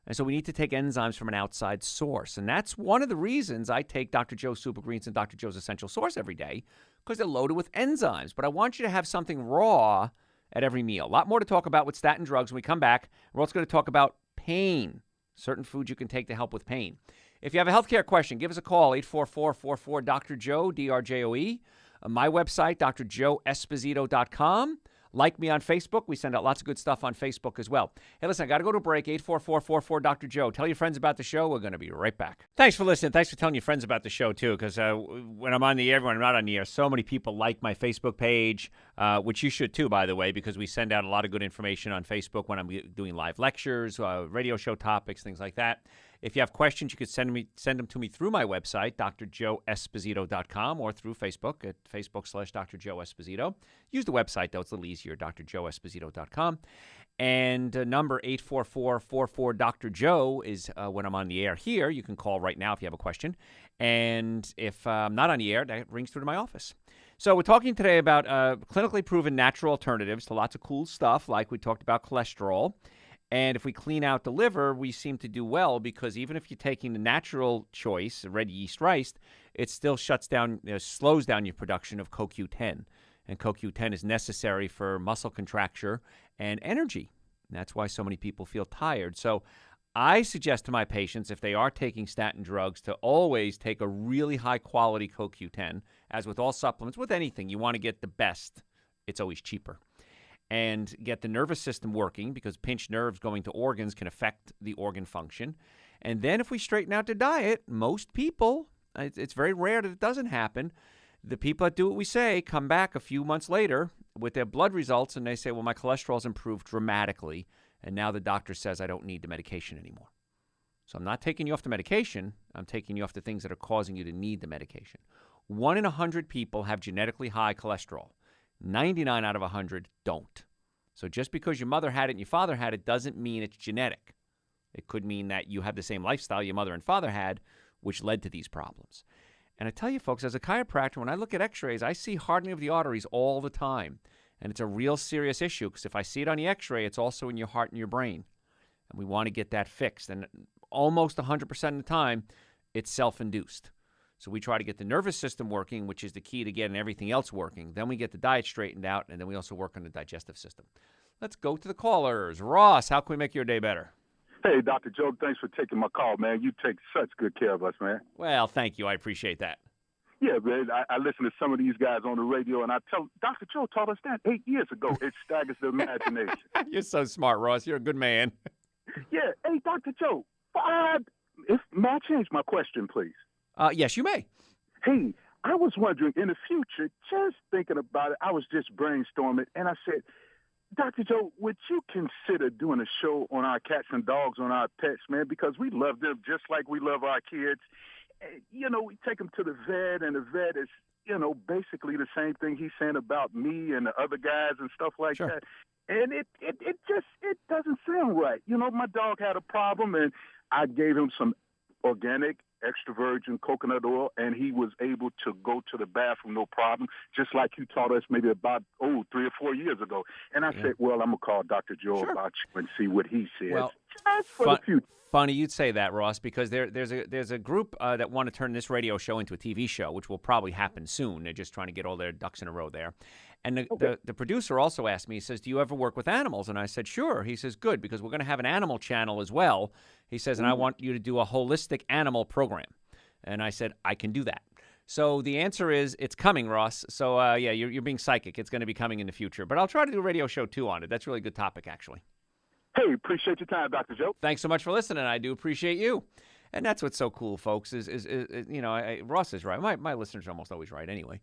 S1: And so we need to take enzymes from an outside source. And that's one of the reasons I take Dr. Joe's Super Greens and Dr. Joe's Essential Source every day, because they're loaded with enzymes. But I want you to have something raw at every meal. A lot more to talk about with statin drugs when we come back. We're also going to talk about pain, certain foods you can take to help with pain. If you have a healthcare question, give us a call, 844-44-DR-JOE, D-R-J-O-E. My website, drjoeesposito.com. Like me on Facebook. We send out lots of good stuff on Facebook as well. Hey, listen, I got to go to a break. 844-44-DR-JOE. Tell your friends about the show. We're going to be right back. Thanks for listening. Thanks for telling your friends about the show, too, because when I'm on the air, when I'm not on the air, so many people like my Facebook page, which you should, too, by the way, because we send out a lot of good information on Facebook when I'm doing live lectures, radio show topics, things like that. If you have questions, you could send them to me through my website, drjoeesposito.com, or through Facebook at Facebook/Dr. Joe Esposito. Use the website, though. It's a little easier, drjoeesposito.com. And number 844-44-DR-JOE is when I'm on the air here. You can call right now if you have a question. And if I'm not on the air, that rings through to my office. So we're talking today about clinically proven natural alternatives to lots of cool stuff, like we talked about cholesterol. And if we clean out the liver, we seem to do well, because even if you're taking the natural choice, red yeast rice, it still slows down your production of CoQ10. And CoQ10 is necessary for muscle contracture and energy. And that's why so many people feel tired. So I suggest to my patients, if they are taking statin drugs, to always take a really high-quality CoQ10. As with all supplements, with anything, you want to get the best. It's always cheaper. And get the nervous system working, because pinched nerves going to organs can affect the organ function. And then if we straighten out the diet, most people, it's very rare that it doesn't happen, the people that do what we say come back a few months later with their blood results, and they say, well, my cholesterol's improved dramatically, and now the doctor says I don't need the medication anymore. So I'm not taking you off the medication. I'm taking you off the things that are causing you to need the medication. 1 in 100 people have genetically high cholesterol. 99 out of 100 don't. So just because your mother had it and your father had it doesn't mean it's genetic. It could mean that you have the same lifestyle your mother and father had, which led to these problems. And I tell you, folks, as a chiropractor, when I look at x-rays, I see hardening of the arteries all the time. And it's a real serious issue, because if I see it on the x-ray, it's also in your heart and your brain. And we want to get that fixed. And almost 100% of the time, it's self-induced. So we try to get the nervous system working, which is the key to getting everything else working. Then we get the diet straightened out, and then we also work on the digestive system. Let's go to the callers. Ross, how can we make your day better?
S4: Hey, Dr. Joe, thanks for taking my call, man. You take such good care of us, man.
S1: Well, thank you. I appreciate that.
S4: Yeah, man. I listen to some of these guys on the radio, and I tell Dr. Joe taught us that 8 years ago. It staggers the imagination.
S1: You're so smart, Ross. You're a good man.
S4: Yeah. Hey, Dr. Joe, may I change my question, please?
S1: Yes, you may.
S4: Hey, I was wondering, in the future, just thinking about it, I was just brainstorming, and I said, Dr. Joe, would you consider doing a show on our cats and dogs, on our pets, man? Because we love them just like we love our kids. You know, we take them to the vet, and the vet is, you know, basically the same thing he's saying about me and the other guys and stuff like
S1: Sure.
S4: that. And it doesn't sound right. You know, my dog had a problem, and I gave him some organic extra virgin coconut oil, and he was able to go to the bathroom no problem, just like you taught us maybe about 3 or 4 years ago. And I said, well, I'm going to call Dr. Joe
S1: Sure.
S4: about you and see what he says.
S1: Well,
S4: just for the future.
S1: Funny you'd say that, Ross, because there's a group that want to turn this radio show into a TV show, which will probably happen soon. They're just trying to get all their ducks in a row there. And the producer also asked me, he says, do you ever work with animals? And I said, sure. He says, good, because we're going to have an animal channel as well. He says, and I want you to do a holistic animal program. And I said, I can do that. So the answer is it's coming, Ross. So, yeah, you're being psychic. It's going to be coming in the future. But I'll try to do a radio show, too, on it. That's a really good topic, actually.
S4: Hey, appreciate your time, Dr. Joe.
S1: Thanks so much for listening. I do appreciate you. And that's what's so cool, folks, is you know, Ross is right. My listeners are almost always right anyway.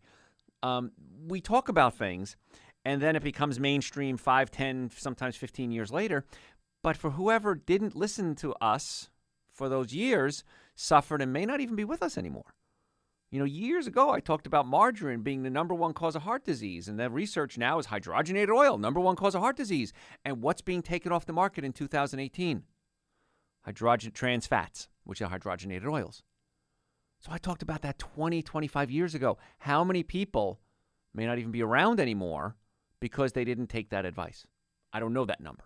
S1: We talk about things, and then it becomes mainstream 5, 10, sometimes 15 years later. But for whoever didn't listen to us for those years, suffered and may not even be with us anymore. You know, years ago, I talked about margarine being the number one cause of heart disease, and the research now is hydrogenated oil, number one cause of heart disease. And what's being taken off the market in 2018? Trans fats, which are hydrogenated oils. So I talked about that 20, 25 years ago. How many people may not even be around anymore because they didn't take that advice? I don't know that number.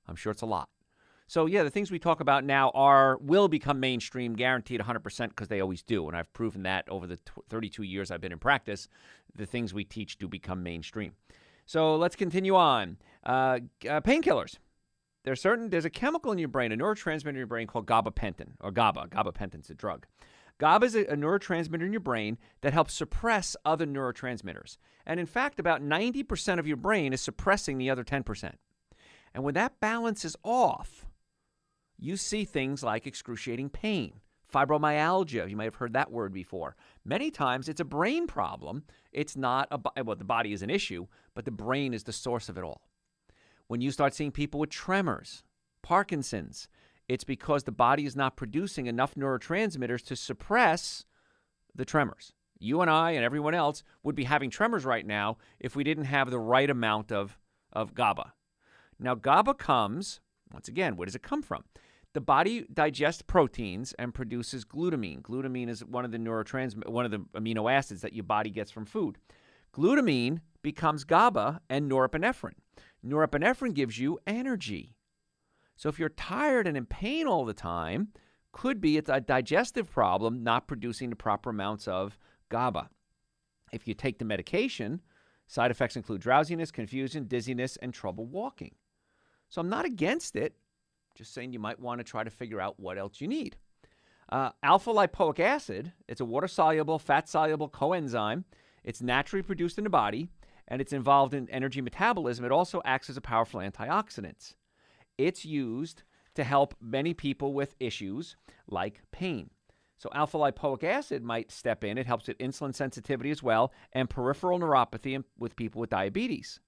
S1: I'm sure it's a lot. So, yeah, the things we talk about now will become mainstream, guaranteed 100%, because they always do. And I've proven that over the 32 years I've been in practice. The things we teach do become mainstream. So let's continue on. Painkillers. There's a chemical in your brain, a neurotransmitter in your brain called gabapentin, or GABA. Gabapentin's a drug. GABA is a neurotransmitter in your brain that helps suppress other neurotransmitters. And in fact, about 90% of your brain is suppressing the other 10%. And when that balance is off, you see things like excruciating pain, fibromyalgia. You might have heard that word before. Many times it's a brain problem. It's not the body is an issue, but the brain is the source of it all. When you start seeing people with tremors, Parkinson's, it's because the body is not producing enough neurotransmitters to suppress the tremors. You and I and everyone else would be having tremors right now if we didn't have the right amount of GABA. Now, GABA comes, once again, where does it come from? The body digests proteins and produces glutamine. Glutamine is one of the amino acids that your body gets from food. Glutamine becomes GABA and norepinephrine. Norepinephrine gives you energy. So if you're tired and in pain all the time, could be it's a digestive problem, not producing the proper amounts of GABA. If you take the medication, side effects include drowsiness, confusion, dizziness, and trouble walking. So I'm not against it. Just saying you might want to try to figure out what else you need. Alpha-lipoic acid, it's a water-soluble, fat-soluble coenzyme. It's naturally produced in the body, and it's involved in energy metabolism. It also acts as a powerful antioxidant. It's used to help many people with issues like pain. So alpha-lipoic acid might step in. It helps with insulin sensitivity as well, and peripheral neuropathy with people with diabetes.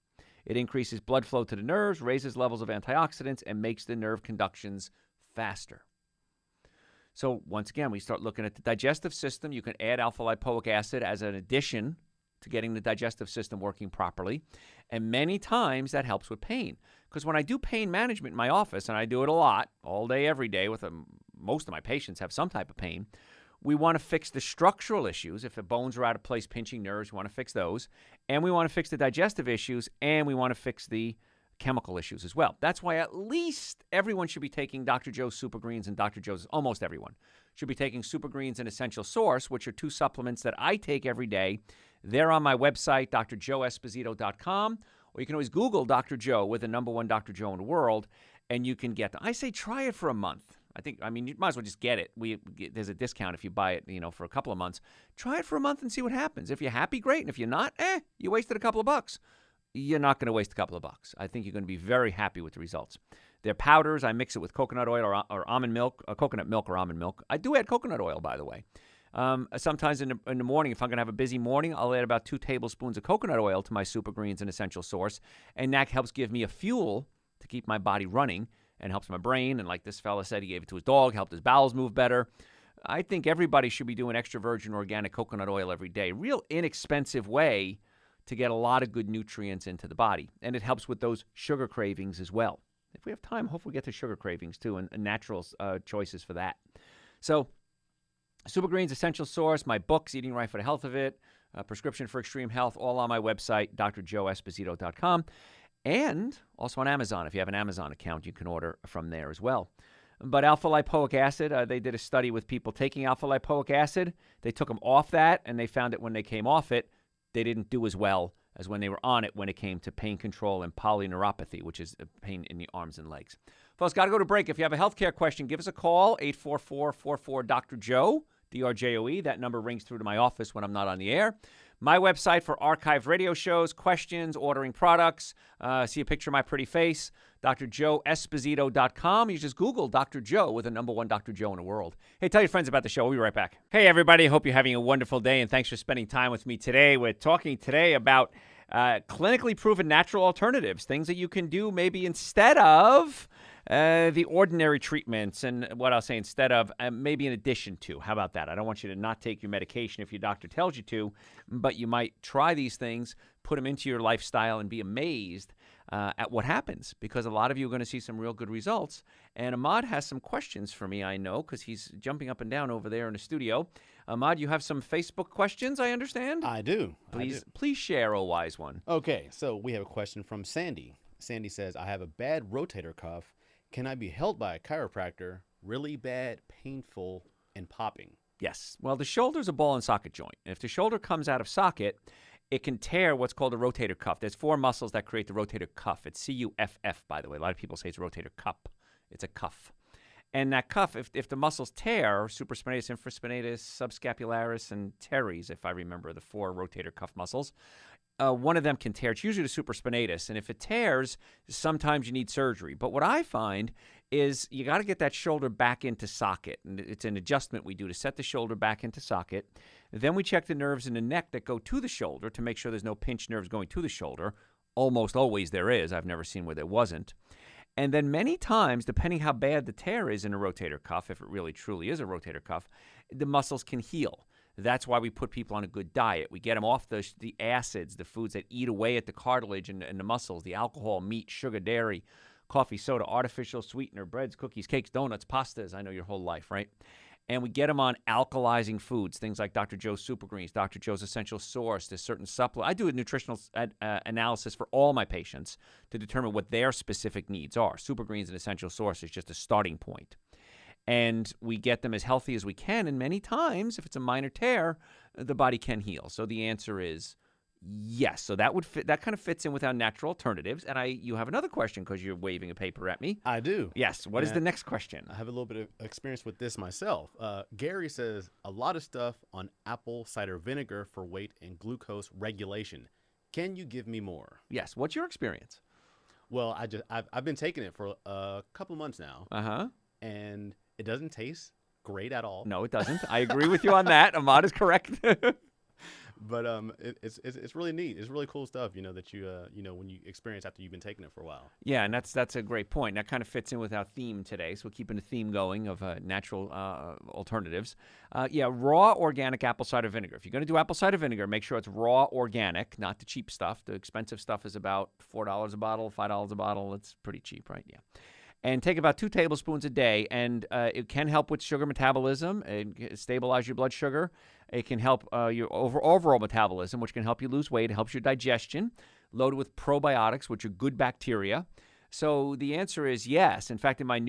S1: It increases blood flow to the nerves, raises levels of antioxidants, and makes the nerve conductions faster. So once again, we start looking at the digestive system. You can add alpha-lipoic acid as an addition to getting the digestive system working properly. And many times that helps with pain. Because when I do pain management in my office, and I do it a lot, all day, every day, most of my patients have some type of pain, we want to fix the structural issues. If the bones are out of place, pinching nerves, we want to fix those. And we want to fix the digestive issues, and we want to fix the chemical issues as well. That's why at least everyone should be taking Dr. Joe's Super Greens and Dr. Joe's, almost everyone, should be taking Super Greens and Essential Source, which are two supplements that I take every day. They're on my website, drjoeesposito.com, or you can always Google Dr. Joe with the number one Dr. Joe in the world, and you can get them. I say try it for a month. You might as well just get it. There's a discount if you buy it, for a couple of months. Try it for a month and see what happens. If you're happy, great. And if you're not, you wasted a couple of bucks. You're not going to waste a couple of bucks. I think you're going to be very happy with the results. They're powders. I mix it with coconut oil or almond milk, coconut milk or almond milk. I do add coconut oil, by the way. Sometimes in the morning, if I'm going to have a busy morning, I'll add about 2 tablespoons of coconut oil to my Super Greens and Essential Source, and that helps give me a fuel to keep my body running and helps my brain. And like this fella said, he gave it to his dog, helped his bowels move better. I think everybody should be doing extra virgin organic coconut oil every day. Real inexpensive way to get a lot of good nutrients into the body. And it helps with those sugar cravings as well. If we have time, hopefully we'll get to sugar cravings too and natural choices for that. So Super Greens, Essential Source, my books, Eating Right for the Health of It, Prescription for Extreme Health, all on my website, drjoeesposito.com. And also on Amazon. If you have an Amazon account, you can order from there as well. But alpha-lipoic acid, they did a study with people taking alpha-lipoic acid. They took them off that, and they found that when they came off it, they didn't do as well as when they were on it when it came to pain control and polyneuropathy, which is pain in the arms and legs. Folks, got to go to break. If you have a healthcare question, give us a call, 844-44-Dr. Joe, DRJOE. That number rings through to my office when I'm not on the air. My website for archived radio shows, questions, ordering products. See a picture of my pretty face, drjoeesposito.com. You just Google Dr. Joe with the number one Dr. Joe in the world. Hey, tell your friends about the show. We'll be right back. Hey, everybody. Hope you're having a wonderful day, and thanks for spending time with me today. We're talking today about clinically proven natural alternatives, things that you can do maybe instead of the ordinary treatments, and what I'll say instead of, maybe in addition to. How about that? I don't want you to not take your medication if your doctor tells you to, but you might try these things, put them into your lifestyle, and be amazed at what happens, because a lot of you are going to see some real good results. And Ahmad has some questions for me, I know, because he's jumping up and down over there in the studio. Ahmad, you have some Facebook questions, I understand?
S3: I do.
S1: Please share, oh wise one.
S3: Okay, so we have a question from Sandy. Sandy says, I have a bad rotator cuff. Can I be held by a chiropractor? Really bad, painful, and popping.
S1: Yes. Well, the shoulder's a ball and socket joint. If the shoulder comes out of socket, it can tear what's called a rotator cuff. There's 4 muscles that create the rotator cuff. It's C-U-F-F, by the way. A lot of people say it's rotator cup. It's a cuff. And that cuff, if the muscles tear, supraspinatus, infraspinatus, subscapularis, and teres, if I remember the 4 rotator cuff muscles, one of them can tear. It's usually the supraspinatus. And if it tears, sometimes you need surgery. But what I find is you got to get that shoulder back into socket. And it's an adjustment we do to set the shoulder back into socket. Then we check the nerves in the neck that go to the shoulder to make sure there's no pinched nerves going to the shoulder. Almost always there is. I've never seen where there wasn't. And then many times, depending how bad the tear is in a rotator cuff, if it really truly is a rotator cuff, the muscles can heal. That's why we put people on a good diet. We get them off the acids, the foods that eat away at the cartilage and the muscles, the alcohol, meat, sugar, dairy, coffee, soda, artificial sweetener, breads, cookies, cakes, donuts, pastas. I know your whole life, right? And we get them on alkalizing foods, things like Dr. Joe's Super Greens, Dr. Joe's Essential Source. There's certain supplements. I do a nutritional analysis for all my patients to determine what their specific needs are. Super Greens and Essential Source is just a starting point. And we get them as healthy as we can. And many times, if it's a minor tear, the body can heal. So the answer is yes. So that would fit. That kind of fits in with our natural alternatives. And you have another question because you're waving a paper at me.
S3: I do.
S1: Yes. What is the next question?
S3: I have a little bit of experience with this myself. Gary says a lot of stuff on apple cider vinegar for weight and glucose regulation. Can you give me more?
S1: Yes. What's your experience?
S3: Well, I've been taking it for a couple months now. And it doesn't taste great at all.
S1: No, it doesn't. I agree with you on that. Ahmad is correct.
S3: But it's really neat. It's really cool stuff, that you when you experience after you've been taking it for a while.
S1: Yeah, and that's a great point. That kind of fits in with our theme today. So we're keeping the theme going of natural alternatives. Raw organic apple cider vinegar. If you're going to do apple cider vinegar, make sure it's raw organic, not the cheap stuff. The expensive stuff is about $4 a bottle, $5 a bottle. It's pretty cheap, right? Yeah. And take about 2 tablespoons a day, and it can help with sugar metabolism and stabilize your blood sugar. It can help your overall metabolism, which can help you lose weight. It helps your digestion. Loaded with probiotics, which are good bacteria. So the answer is yes. In fact, in my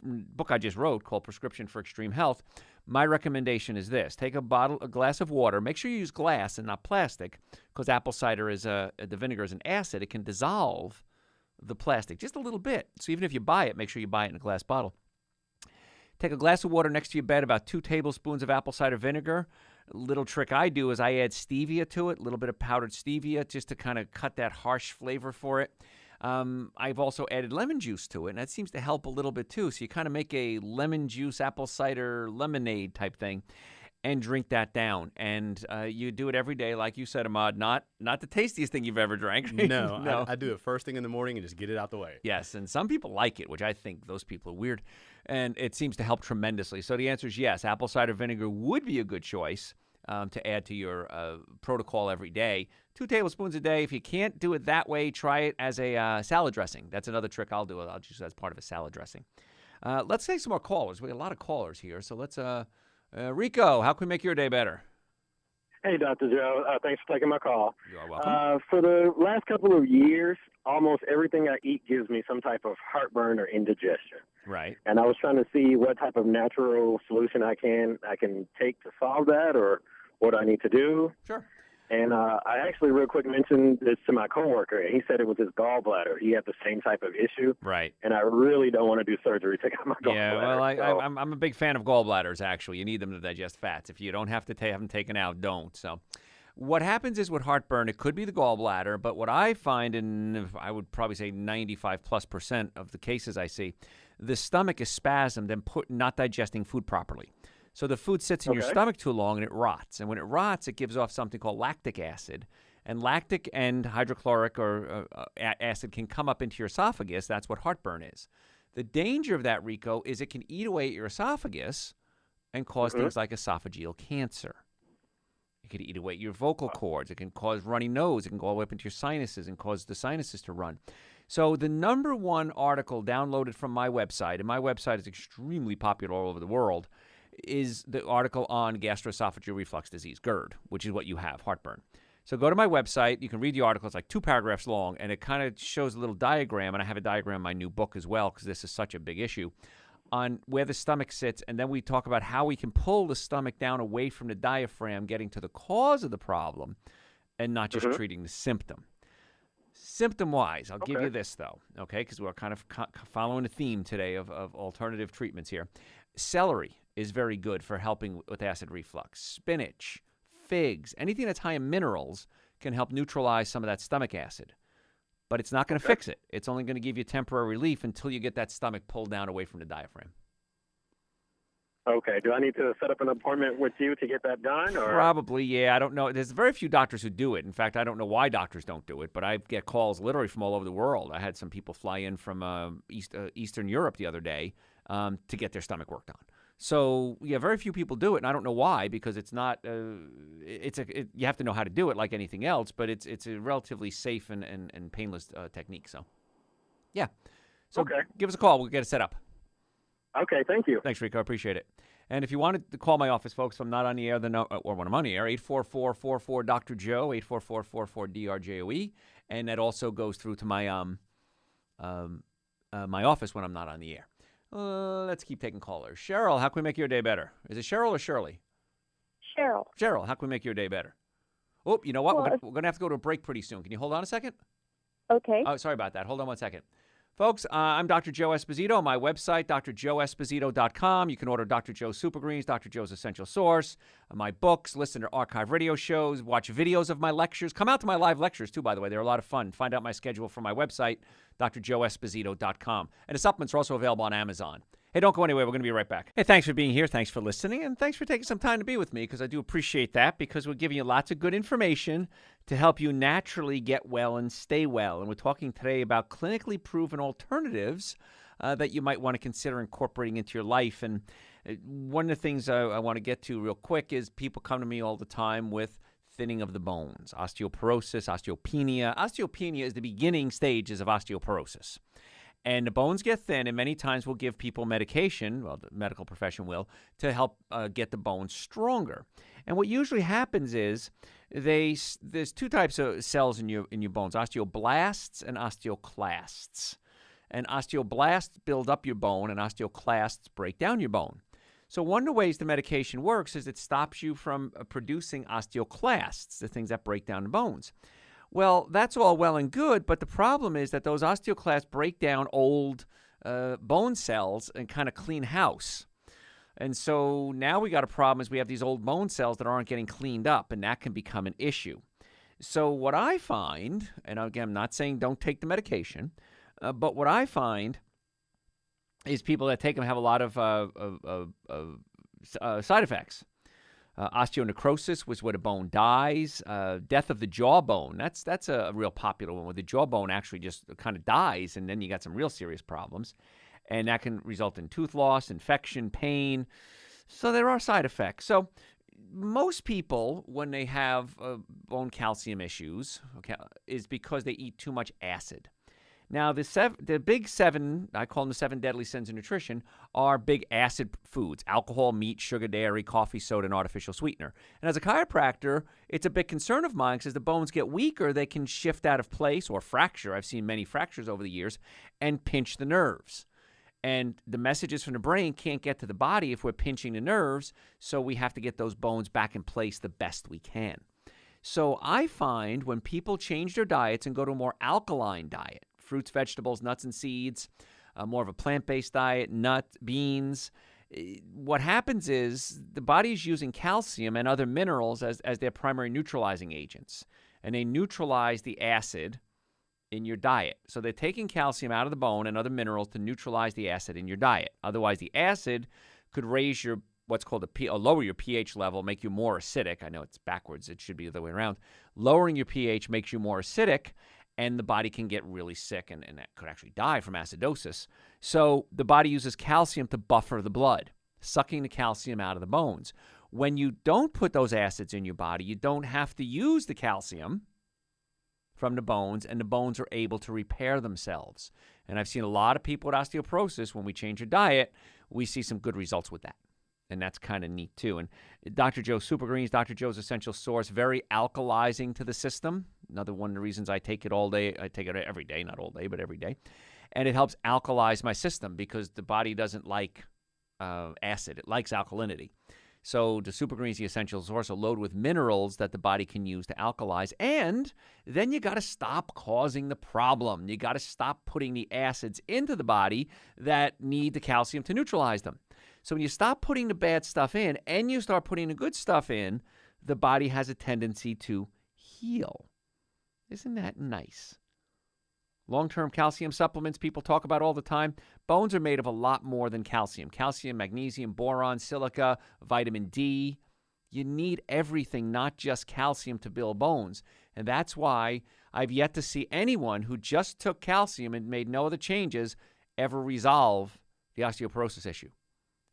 S1: book I just wrote called Prescription for Extreme Health, my recommendation is this: take a glass of water. Make sure you use glass and not plastic, because apple cider the vinegar is an acid. It can dissolve the plastic just a little bit. So even if you buy it, make sure you buy it in a glass bottle. Take a glass of water next to your bed, about 2 tablespoons of apple cider vinegar. A little trick I do is I add stevia to it, a little bit of powdered stevia, just to kind of cut that harsh flavor for it. I've also added lemon juice to it, and that seems to help a little bit too. So you kind of make a lemon juice, apple cider, lemonade type thing, and drink that down. And you do it every day, like you said, Ahmad. Not the tastiest thing you've ever drank.
S3: No. I do it first thing in the morning and just get it out the way.
S1: Yes, and some people like it, which I think those people are weird. And it seems to help tremendously. So the answer is yes. Apple cider vinegar would be a good choice to add to your protocol every day. 2 tablespoons a day. If you can't do it that way, try it as a salad dressing. That's another trick I'll do. I'll just as part of a salad dressing. Let's take some more callers. We have a lot of callers here. So let's... Rico, how can we make your day better?
S5: Hey, Dr. Joe. Thanks for taking my call.
S1: You are welcome.
S5: For the last couple of years, almost everything I eat gives me some type of heartburn or indigestion.
S1: Right.
S5: And I was trying to see what type of natural solution I can take to solve that, or what I need to do.
S1: Sure.
S5: And I actually real quick mentioned this to my coworker, and he said it was his gallbladder. He had the same type of issue.
S1: Right.
S5: And I really don't want to do surgery to take out my gallbladder.
S1: Yeah, well,
S5: so.
S1: I'm a big fan of gallbladders, actually. You need them to digest fats. If you don't have to have them taken out, don't. So what happens is with heartburn, it could be the gallbladder, but what I find, in I would probably say 95+% of the cases I see, the stomach is spasmed and not digesting food properly. So the food sits in your stomach too long and it rots. And when it rots, it gives off something called lactic acid. And lactic and hydrochloric or acid can come up into your esophagus. That's what heartburn is. The danger of that, Rico, is it can eat away at your esophagus and cause things like esophageal cancer. It could eat away at your vocal cords. It can cause runny nose. It can go all the way up into your sinuses and cause the sinuses to run. So the number one article downloaded from my website, and my website is extremely popular all over the world, is the article on gastroesophageal reflux disease, GERD, which is what you have, heartburn. So go to my website. You can read the article. It's like 2 paragraphs long, and it kind of shows a little diagram, and I have a diagram in my new book as well because this is such a big issue, on where the stomach sits, and then we talk about how we can pull the stomach down away from the diaphragm, getting to the cause of the problem and not just treating the symptom. Symptom-wise, I'll give you this, though, okay, because we're kind of following a theme today of alternative treatments here. Celery is very good for helping with acid reflux. Spinach, figs, anything that's high in minerals can help neutralize some of that stomach acid. But it's not going to fix it. It's only going to give you temporary relief until you get that stomach pulled down away from the diaphragm.
S5: Okay. Do I need to set up an appointment with you to get that done? Or?
S1: Probably, yeah. I don't know. There's very few doctors who do it. In fact, I don't know why doctors don't do it, but I get calls literally from all over the world. I had some people fly in from Eastern Europe the other day to get their stomach worked on. So, yeah, very few people do it, and I don't know why, because it's not you have to know how to do it like anything else, but it's a relatively safe and painless technique. So, yeah. So give us a call. We'll get it set up.
S5: Okay, thank you.
S1: Thanks, Rico. I appreciate it. And if you wanted to call my office, folks, if I'm not on the air, or when I'm on the air, 844-44-Dr. Joe, 844-44-DRJOE, and that also goes through to my my office when I'm not on the air. Let's keep taking callers. Cheryl, how can we make your day better? Is it Cheryl or Shirley?
S6: Cheryl.
S1: Cheryl, how can we make your day better? Oh, you know what? Well, we're going to have to go to a break pretty soon. Can you hold on a second?
S6: Okay.
S1: Oh, sorry about that. Hold on one second. Folks, I'm Dr. Joe Esposito. My website, drjoeesposito.com. You can order Dr. Joe's Super Greens, Dr. Joe's Essential Source, my books, listen to archive radio shows, watch videos of my lectures. Come out to my live lectures, too, by the way. They're a lot of fun. Find out my schedule from my website, drjoeesposito.com. And the supplements are also available on Amazon. Hey, don't go anywhere. We're going to be right back. Hey, thanks for being here. Thanks for listening. And thanks for taking some time to be with me, because I do appreciate that, because we're giving you lots of good information to help you naturally get well and stay well. And we're talking today about clinically proven alternatives that you might want to consider incorporating into your life. And one of the things I want to get to real quick is people come to me all the time with thinning of the bones, osteoporosis, osteopenia. Osteopenia is the beginning stages of osteoporosis. And the bones get thin, and many times we'll give people medication, well, the medical profession will, to help get the bones stronger. And what usually happens is there's 2 types of cells in your bones, osteoblasts and osteoclasts. And osteoblasts build up your bone, and osteoclasts break down your bone. So one of the ways the medication works is it stops you from producing osteoclasts, the things that break down the bones. Well, that's all well and good, but the problem is that those osteoclasts break down old bone cells and kind of clean house. And so now we got a problem is we have these old bone cells that aren't getting cleaned up, and that can become an issue. So what I find, and again, I'm not saying don't take the medication, but what I find is people that take them have a lot of side effects. Osteonecrosis was where the bone dies. Death of the jawbone. That's a real popular one where the jawbone actually just kind of dies, and then you got some real serious problems. And that can result in tooth loss, infection, pain. So there are side effects. So most people, when they have bone calcium issues, is because they eat too much acid. Now, the big 7, I call them the 7 deadly sins of nutrition, are big acid foods: alcohol, meat, sugar, dairy, coffee, soda, and artificial sweetener. And as a chiropractor, it's a big concern of mine, because as the bones get weaker, they can shift out of place or fracture. I've seen many fractures over the years, and pinch the nerves. And the messages from the brain can't get to the body if we're pinching the nerves, so we have to get those bones back in place the best we can. So I find when people change their diets and go to a more alkaline diet, fruits, vegetables, nuts, and seeds, more of a plant-based diet, beans, what happens is the body is using calcium and other minerals as their primary neutralizing agents, and they neutralize the acid in your diet. So they're taking calcium out of the bone and other minerals to neutralize the acid in your diet. Otherwise, the acid could raise your what's called lower your pH level, make you more acidic. I know it's backwards. It should be the other way around. Lowering your pH makes you more acidic, and the body can get really sick and that could actually die from acidosis. So the body uses calcium to buffer the blood, sucking the calcium out of the bones. When you don't put those acids in your body, you don't have to use the calcium from the bones, and the bones are able to repair themselves. And I've seen a lot of people with osteoporosis, when we change their diet, we see some good results with that. And that's kind of neat, too. And Dr. Joe Super Greens, Dr. Joe's Essential Source, very alkalizing to the system. Another one of the reasons I take it all day. I take it every day, not all day, but every day. And it helps alkalize my system because the body doesn't like acid. It likes alkalinity. So the Super Greens, the Essential Source, are loaded with minerals that the body can use to alkalize. And then you got to stop causing the problem. You got to stop putting the acids into the body that need the calcium to neutralize them. So when you stop putting the bad stuff in and you start putting the good stuff in, the body has a tendency to heal. Isn't that nice? Long-term calcium supplements people talk about all the time. Bones are made of a lot more than calcium. Calcium, magnesium, boron, silica, vitamin D. You need everything, not just calcium, to build bones. And that's why I've yet to see anyone who just took calcium and made no other changes ever resolve the osteoporosis issue.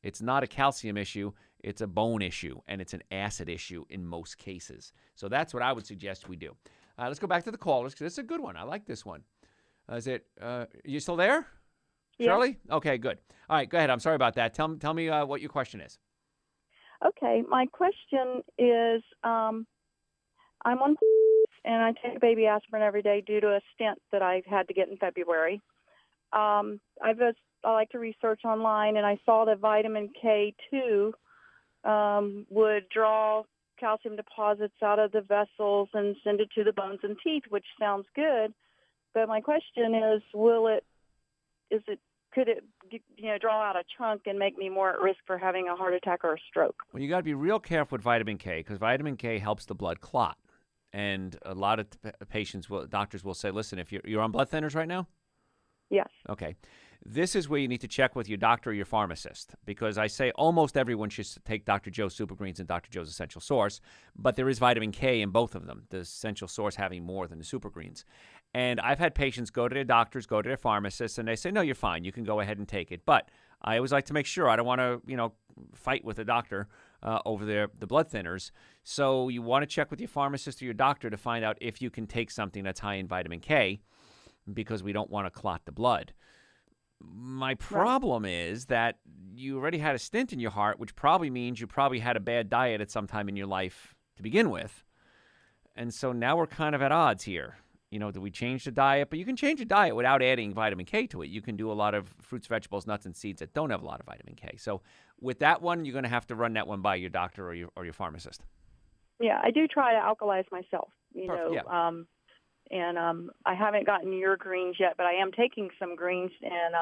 S1: It's not a calcium issue. It's a bone issue, and it's an acid issue in most cases. So that's what I would suggest we do. Let's go back to the callers, because it's a good one. I like this one. You still there?
S6: Yes.
S1: Shirley? Okay, good. All right, go ahead. I'm sorry about that. Tell me what your question is.
S6: Okay, my question is, I'm on and I take baby aspirin every day due to a stent that I had to get in February. I like to research online, and I saw that vitamin K2 would draw calcium deposits out of the vessels and send it to the bones and teeth, which sounds good. But my question is, could it draw out a trunk and make me more at risk for having a heart attack or a stroke?
S1: Well, you got to be real careful with vitamin K, because vitamin K helps the blood clot. And a lot of doctors will say, listen, if you're on blood thinners right now?
S6: Yes.
S1: Okay. This is where you need to check with your doctor or your pharmacist, because I say almost everyone should take Dr. Joe's Super Greens and Dr. Joe's Essential Source, but there is vitamin K in both of them, the Essential Source having more than the Super Greens. And I've had patients go to their doctors, go to their pharmacists, and they say, no, you're fine. You can go ahead and take it. But I always like to make sure. I don't want to, fight with a doctor over the blood thinners. So you want to check with your pharmacist or your doctor to find out if you can take something that's high in vitamin K, because we don't want to clot the blood. My problem is that you already had a stent in your heart, which probably means you probably had a bad diet at some time in your life to begin with. And so now we're kind of at odds here. Do we change the diet? But you can change the diet without adding vitamin K to it. You can do a lot of fruits, vegetables, nuts, and seeds that don't have a lot of vitamin K. So with that one, you're going to have to run that one by your doctor or your pharmacist.
S6: Yeah, I do try to alkalize myself,
S1: Perfect, yeah.
S6: And I haven't gotten your greens yet, but I am taking some greens, and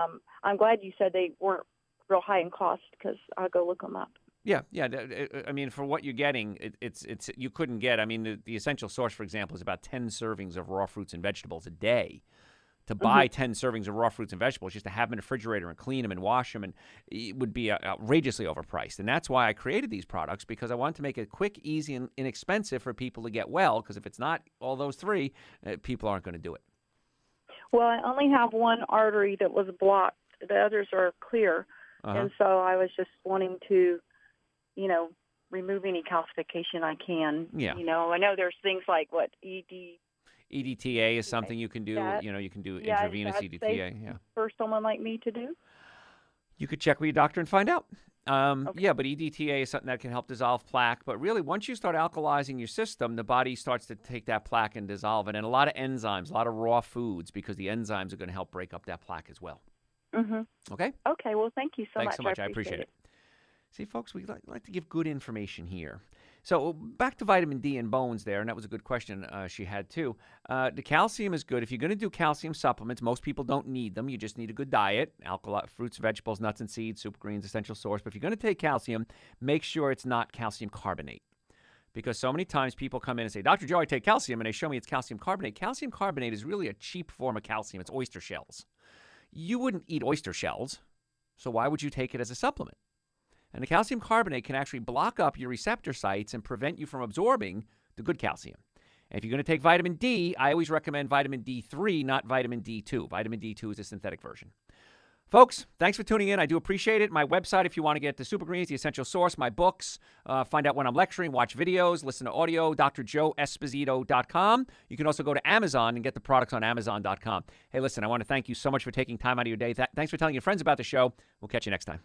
S6: I'm glad you said they weren't real high in cost, because I'll go look them up.
S1: Yeah. I mean, for what you're getting, it's you couldn't get. I mean, the Essential Source, for example, is about 10 servings of raw fruits and vegetables a day. To buy 10 servings of raw fruits and vegetables, just to have them in the refrigerator and clean them and wash them, and it would be outrageously overpriced. And that's why I created these products, because I wanted to make it quick, easy, and inexpensive for people to get well, because if it's not all those three, people aren't going to do it.
S6: Well, I only have one artery that was blocked. The others are clear. And so I was just wanting to, remove any calcification I can.
S1: Yeah.
S6: I know there's things like
S1: EDTA is something you can do. You can do intravenous EDTA. Yeah.
S6: For someone like me to do?
S1: You could check with your doctor and find out.
S6: Okay.
S1: Yeah, but EDTA is something that can help dissolve plaque. But really, once you start alkalizing your system, the body starts to take that plaque and dissolve it. And a lot of enzymes, a lot of raw foods, because the enzymes are going to help break up that plaque as well.
S6: Mm-hmm.
S1: Okay?
S6: Okay, well, thank you so much.
S1: Thanks so much. I appreciate it. See, folks, we like to give good information here. So back to vitamin D and bones there, and that was a good question she had too. The calcium is good. If you're going to do calcium supplements, most people don't need them. You just need a good diet, fruits, vegetables, nuts and seeds, super greens, essential source. But if you're going to take calcium, make sure it's not calcium carbonate. Because so many times people come in and say, Dr. Joe, I take calcium, and they show me it's calcium carbonate. Calcium carbonate is really a cheap form of calcium. It's oyster shells. You wouldn't eat oyster shells, so why would you take it as a supplement? And the calcium carbonate can actually block up your receptor sites and prevent you from absorbing the good calcium. And if you're going to take vitamin D, I always recommend vitamin D3, not vitamin D2. Vitamin D2 is a synthetic version. Folks, thanks for tuning in. I do appreciate it. My website, if you want to get the Super Greens, the Essential Source, my books, find out when I'm lecturing, watch videos, listen to audio, drjoeesposito.com. You can also go to Amazon and get the products on Amazon.com. Hey, listen, I want to thank you so much for taking time out of your day. Thanks for telling your friends about the show. We'll catch you next time.